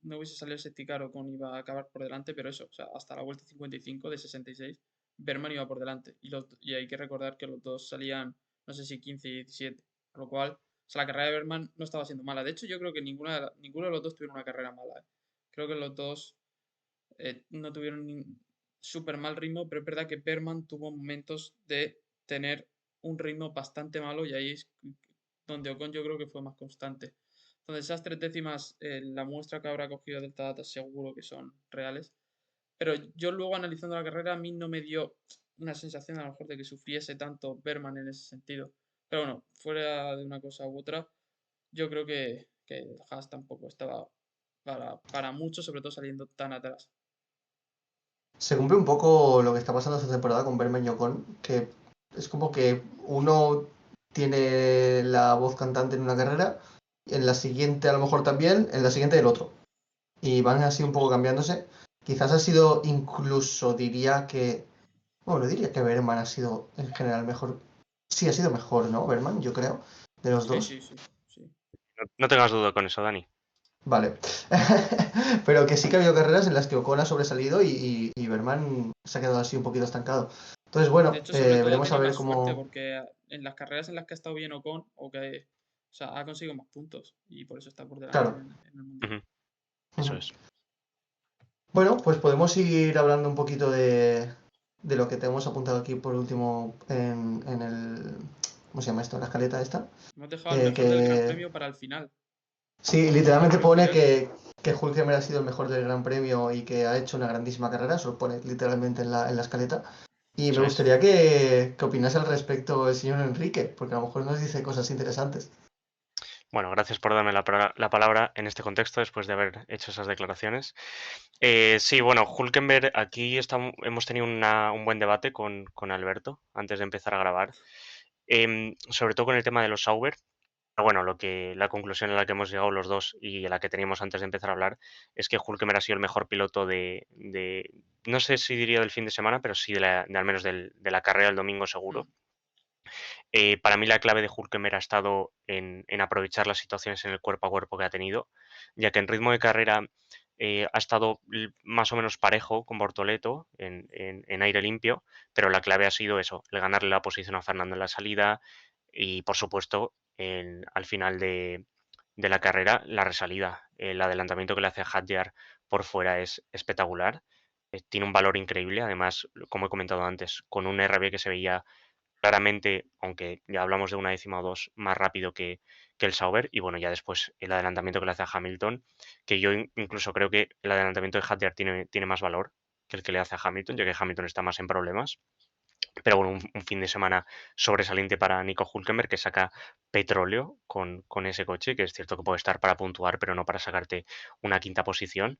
no hubiese salido ese Ticaro con iba a acabar por delante, pero eso, o sea, hasta la vuelta 55 de 66, Berman iba por delante. Y hay que recordar que los dos salían, no sé si 15 y 17, por lo cual, o sea, la carrera de Berman no estaba siendo mala. De hecho, yo creo que ninguno de los dos tuvieron una carrera mala, ¿eh? Creo que los dos no tuvieron súper mal ritmo, pero es verdad que Berman tuvo momentos de tener un ritmo bastante malo y ahí es donde Ocon yo creo que fue más constante. Entonces esas tres décimas, la muestra que habrá cogido Delta Data seguro que son reales, pero yo luego analizando la carrera a mí no me dio una sensación a lo mejor de que sufriese tanto Berman en ese sentido. Pero bueno, fuera de una cosa u otra, yo creo que el Haas tampoco estaba para mucho, sobre todo saliendo tan atrás. Se cumple un poco lo que está pasando esta temporada con Berman y Ocon, que es como que uno tiene la voz cantante en una carrera, en la siguiente a lo mejor también, en la siguiente el otro. Y van así un poco cambiándose. Quizás ha sido incluso, diría que... Bueno, diría que Berman ha sido en general mejor. Sí, ha sido mejor, ¿no? Berman, yo creo, de los Sí, dos. sí, sí, sí. No tengas duda con eso, Dani. Vale. Pero que sí que ha habido carreras en las que Ocon ha sobresalido y Berman se ha quedado así un poquito estancado. Entonces, De bueno, hecho, sobre todo ha veremos a tenido ver más suerte cómo... porque en las carreras en las que ha estado bien Ocon, o sea, ha conseguido más puntos y por eso está por delante Claro. en el mundial. Ujú, eso Ujú. es. Bueno, pues podemos ir hablando un poquito de lo que tenemos apuntado aquí por último en el... ¿Cómo se llama esto? En la escaleta esta. Hemos dejado el mejor del Gran Que Premio para el final. sí, Que literalmente pone coincidió que Hülkenberg ha sido el mejor del Gran Premio y que ha hecho una grandísima carrera, eso lo pone literalmente en la escaleta. Y me Eso es. gustaría que opinase al respecto el señor Enrique, porque a lo mejor nos dice cosas interesantes. Bueno, gracias por darme la palabra en este contexto después de haber hecho esas declaraciones. Sí, bueno, Hulkenberg, aquí hemos tenido un buen debate con Alberto antes de empezar a grabar, sobre todo con el tema de los Sauber. Pero bueno, la conclusión a la que hemos llegado los dos y a la que teníamos antes de empezar a hablar es que Hulkenberg ha sido el mejor piloto no sé si diría del fin de semana, pero sí de al menos de la carrera del domingo seguro. Para mí la clave de Hulkenberg ha estado en aprovechar las situaciones en el cuerpo a cuerpo que ha tenido, ya que en ritmo de carrera ha estado más o menos parejo con Bortoleto en aire limpio, pero la clave ha sido eso, el ganarle la posición a Fernando en la salida y por supuesto al final de la carrera la resalida. El adelantamiento que le hace a Hadjar por fuera es espectacular. Tiene un valor increíble, además, como he comentado antes, con un RB que se veía claramente, aunque ya hablamos de una décima o dos, más rápido que el Sauber. Y bueno, ya después el adelantamiento que le hace a Hamilton, que yo incluso creo que el adelantamiento de Hadjar tiene más valor que el que le hace a Hamilton, ya que Hamilton está más en problemas. Pero bueno, un fin de semana sobresaliente para Nico Hulkenberg, que saca petróleo con ese coche, que es cierto que puede estar para puntuar, pero no para sacarte una quinta posición.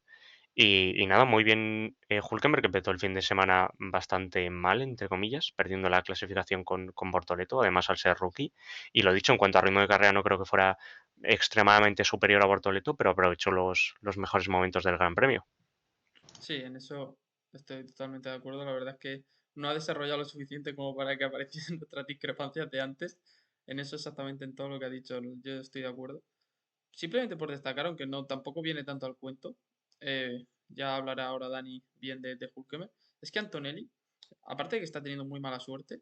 Y nada, muy bien Hulkenberg, que empezó el fin de semana bastante mal, entre comillas, perdiendo la clasificación con Bortoleto, además al ser rookie. Y lo dicho, en cuanto a ritmo de carrera, no creo que fuera extremadamente superior a Bortoleto, pero aprovechó los mejores momentos del Gran Premio. Sí, en eso estoy totalmente de acuerdo. La verdad es que no ha desarrollado lo suficiente como para que apareciesen nuestras discrepancias de antes. En eso exactamente en todo lo que ha dicho, yo estoy de acuerdo. Simplemente por destacar, aunque no tampoco viene tanto al cuento, ya hablará ahora Dani bien de Hulkenberg, es que Antonelli, aparte de que está teniendo muy mala suerte,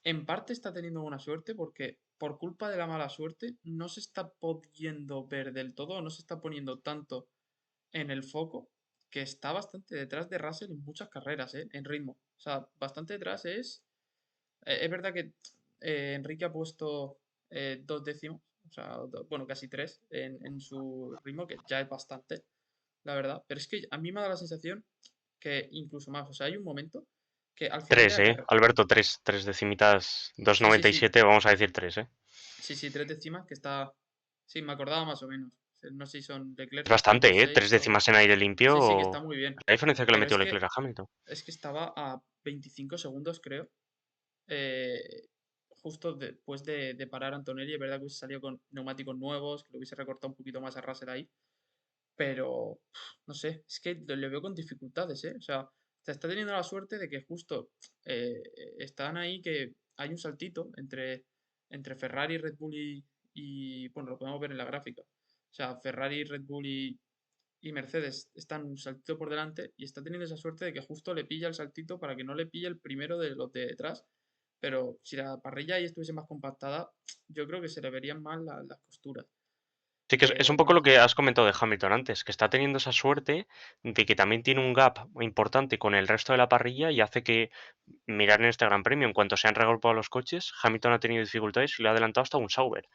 en parte está teniendo buena suerte porque por culpa de la mala suerte no se está pudiendo ver del todo, no se está poniendo tanto en el foco, que está bastante detrás de Russell en muchas carreras, en ritmo. O sea, bastante detrás es verdad que Enrique ha puesto 2 décimos, o sea, bueno, casi 3 en su ritmo, que ya es bastante, la verdad. Pero es que a mí me da la sensación que incluso más, o sea, hay un momento que al final de Tres, la carrera, Alberto, tres decimitas, sí, sí, sí, 2,97, vamos a decir tres, sí, sí, 3 décimas que está, sí, me acordaba más o menos. No sé si son Es Leclerc está bastante, 3 2,6 o... décimas en aire Sí, sí, que está limpio. muy bien. La diferencia que le Pero metió Leclerc a Hamilton. es que estaba a 25 segundos, creo, eh, justo después de parar a Antonelli. Es verdad que hubiese salido con neumáticos nuevos, que lo hubiese recortado un poquito más a Russell ahí, pero no sé, es que le veo con dificultades, ¿eh? O sea, se está teniendo la suerte de que justo eh, están ahí que hay un saltito entre Ferrari, Red Bull bueno, lo podemos ver en la gráfica. O sea, Ferrari, Red Bull y Mercedes están un saltito por delante y está teniendo esa suerte de que justo le pilla el saltito para que no le pille el primero de los de detrás. Pero si la parrilla ahí estuviese más compactada, yo creo que se le verían mal las costuras. Sí que es un poco lo que has comentado de Hamilton antes, que está teniendo esa suerte de que también tiene un gap importante con el resto de la parrilla y hace que mirar en este Gran Premio, en cuanto se han reagrupado los coches, Hamilton ha tenido dificultades y le ha adelantado hasta un Sauber.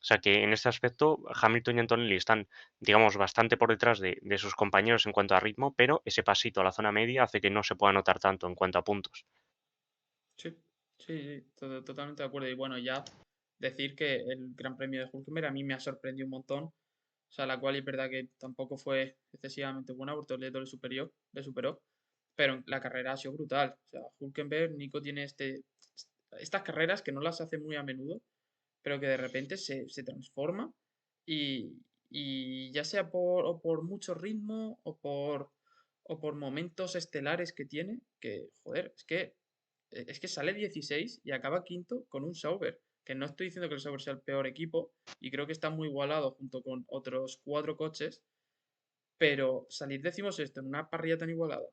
O sea que en este aspecto Hamilton y Antonelli están, digamos, bastante por detrás de sus compañeros en cuanto a ritmo, pero ese pasito a la zona media hace que no se pueda notar tanto en cuanto a puntos. Sí, sí, sí, totalmente de acuerdo. Y bueno, ya decir que el Gran Premio de Hulkenberg a mí me ha sorprendido un montón. O sea, la cual es verdad que tampoco fue excesivamente buena, Bortoleto le superó, pero la carrera ha sido brutal. O sea, Hulkenberg, Nico tiene estas carreras que no las hace muy a menudo, pero que de repente se transforma y, y ya sea o por mucho ritmo o por momentos estelares que tiene, que, joder, es que sale 16 y acaba quinto con un Sauber, que no estoy diciendo que el Sauber sea el peor equipo y creo que está muy igualado junto con otros 4 coches, pero salir decimosexto en una parrilla tan igualada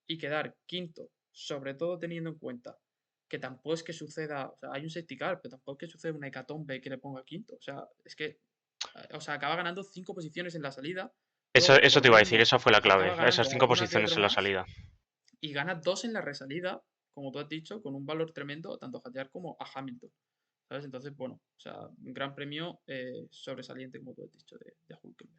y quedar quinto, sobre todo teniendo en cuenta que tampoco es que suceda, o sea, hay un safety car, pero tampoco es que suceda una hecatombe que le ponga quinto, o sea, es que, o sea, acaba ganando 5 posiciones en la salida, luego Eso por te iba a decir, ritmo esa fue la clave. acaba Esas ganando 5 alguna que posiciones otro en la más salida. y gana 2 en la resalida, como tú has dicho, con un valor tremendo tanto a Hadjar como a Hamilton, ¿sabes? Entonces, bueno, o sea, un gran premio sobresaliente, como tú has dicho, de Hülkenberg.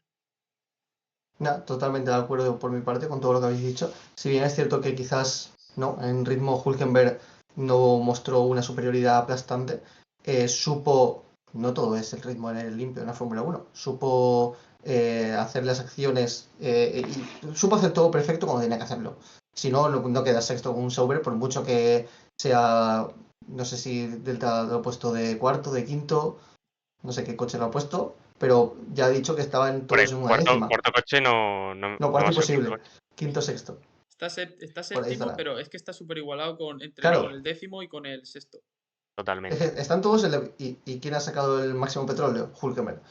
Totalmente de acuerdo por mi parte con todo lo que habéis dicho. Si bien es cierto que quizás no, en ritmo Hülkenberg no mostró una superioridad aplastante, supo, no todo es el ritmo en el limpio en la Fórmula 1, supo hacer las acciones y supo hacer todo perfecto como tenía que hacerlo. Si no, no queda sexto con un Sauber, por mucho que sea, no sé si Delta lo ha puesto de cuarto, de quinto, no sé qué coche lo ha puesto, pero ya ha dicho que estaban todos en una décima. Cuarto coche No, no va cuarto a ser cuarto imposible. coche. Quinto, sexto. Está Por ahí séptimo, estará. pero es que está súper igualado con Claro, el décimo y con el sexto. Totalmente. están todos ¿Y quién ha sacado el máximo petróleo? Hulkenberg.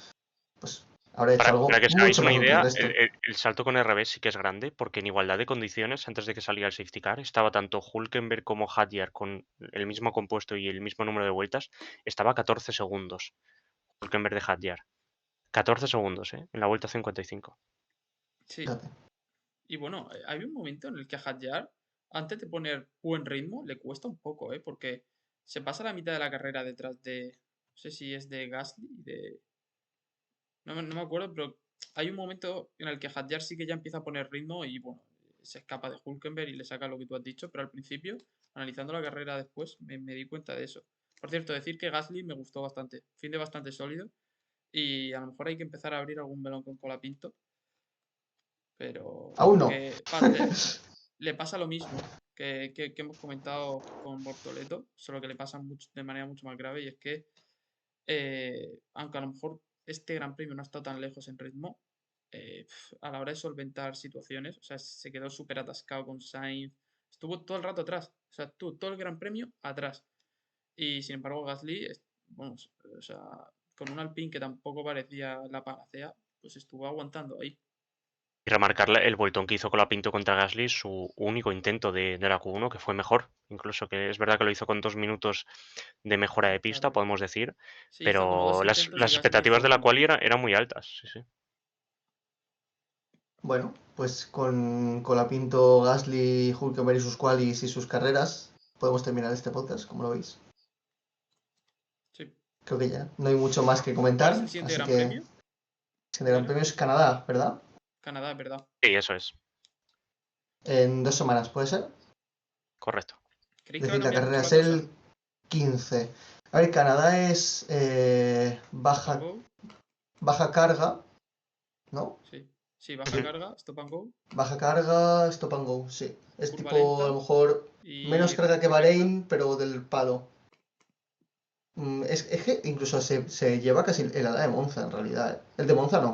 Pues habrá hecho Para algo que os hagáis mucho una mejor que el idea, resto. el salto con RB sí que es grande, porque en igualdad de condiciones, antes de que saliera el safety car, estaba tanto Hülkenberg como Hadjar con el mismo compuesto y el mismo número de vueltas, estaba a 14 segundos. Hülkenberg de Hadjar. 14 segundos, ¿eh? En la vuelta 55. Sí. Fíjate. Y bueno, hay un momento en el que a Hadjar, antes de poner buen ritmo, le cuesta un poco, ¿eh? Porque se pasa la mitad de la carrera detrás de, no sé si es de Gasly, no me acuerdo, pero hay un momento en el que Hadjar sí que ya empieza a poner ritmo y bueno, se escapa de Hülkenberg y le saca lo que tú has dicho, pero al principio, analizando la carrera después, me di cuenta de eso. Por cierto, decir que Gasly me gustó bastante, fin de bastante sólido y a lo mejor hay que empezar a abrir algún melón con Colapinto, pero Aún no. porque le pasa lo mismo que hemos comentado con Bortoleto, solo que le pasa de manera mucho más grave y es que aunque a lo mejor este Gran Premio no ha estado tan lejos en ritmo, a la hora de solventar situaciones, o sea, se quedó súper atascado con Sainz, estuvo todo el rato atrás, o sea, estuvo todo el Gran Premio atrás. Y sin embargo, Gasly, bueno, o sea, con un Alpine que tampoco parecía la panacea, pues estuvo aguantando ahí. Y remarcar el vueltón que hizo con la Pinto contra Gasly, su único intento de la Q1, que fue mejor. Incluso que es verdad que lo hizo con 2 minutos de mejora de pista, Claro. podemos decir. Se hizo como dos Pero intentos y las Gasly hizo expectativas de la uno. quali eran muy altas. Sí, sí. Bueno, pues con Colapinto, Gasly, Hulkenberg y sus qualis y sus carreras, podemos terminar este podcast, como lo veis. Sí. Creo que ya no hay mucho más que ¿Cuál es comentar, el siguiente así Gran que Premio? el ¿Cuál Gran era? Premio es Canadá, ¿verdad? Canadá, ¿verdad? Sí, eso es. En 2 semanas, ¿puede ser? Correcto. ¿Creéis Es que va a decir, la cambiar carrera mucho la es cosa? el 15. A ver, Canadá es Stop and baja, go. baja carga, ¿no? Sí. Sí, baja Ujú. carga, stop and go, Baja carga, stop and go, sí. Es curva tipo, a lo lenta mejor, menos y carga que recta. Bahrein, pero del palo. Es que incluso se lleva casi el ala de Monza, en realidad. El de Monza no.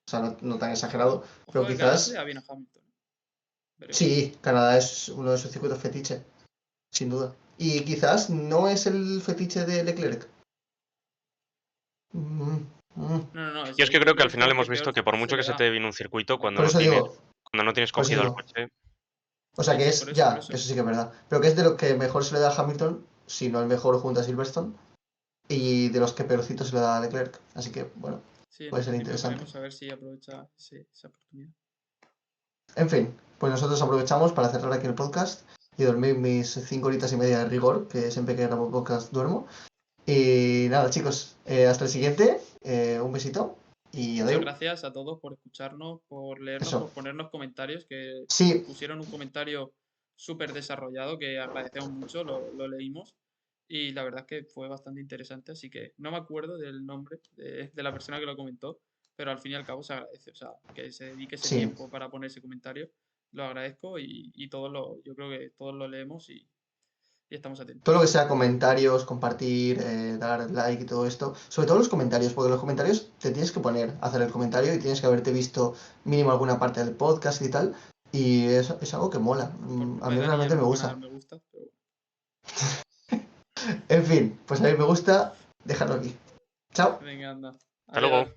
O sea, no tan exagerado. Ojo Pero que Canadá se le quizás, da bien a Hamilton. Veremos. sí, Canadá es uno de sus circuitos fetiche, sin duda. Y quizás no es el fetiche de Leclerc. Mm, mm. No, Yo es que yo creo que creo al que es de final los que hemos peor visto que por se mucho que le se te da. dé bien un circuito, Por eso digo, cuando no tienes por eso cogido el digo. coche, O sea Sí, que sí, es, por ya, eso. eso sí que es verdad. Pero que es de lo que mejor se le da a Hamilton, si no el mejor junto a Silverstone, y de los que peorcito se le da a Leclerc. Así que, bueno, Sí, en puede un ser principio interesante. veremos a ver si aprovecha esa oportunidad. En fin, pues nosotros aprovechamos para cerrar aquí el podcast y dormir mis 5 horitas y media de rigor, que siempre que grabo podcast duermo. Y nada, chicos, hasta el siguiente. Un besito y Muchas adiós. gracias a todos por escucharnos, por leernos, Eso. por ponernos comentarios, que nos Sí, pusieron un comentario súper desarrollado que agradecemos mucho, lo leímos y la verdad es que fue bastante interesante, así que no me acuerdo del nombre de la persona que lo comentó, pero al fin y al cabo se agradece, o sea, que se dedique ese sí. tiempo para poner ese comentario, lo agradezco y todos yo creo que todos lo leemos y estamos atentos. Todo lo que sea comentarios, compartir, dar like y todo esto. Sobre todo los comentarios, porque los comentarios te tienes que poner a hacer el comentario y tienes que haberte visto mínimo alguna parte del podcast y tal. Y es algo que mola. A mí realmente me gusta. Me gusta, pero... En fin, pues a mí me gusta. Déjalo aquí. Chao. Venga, anda. Hasta luego. Adiós.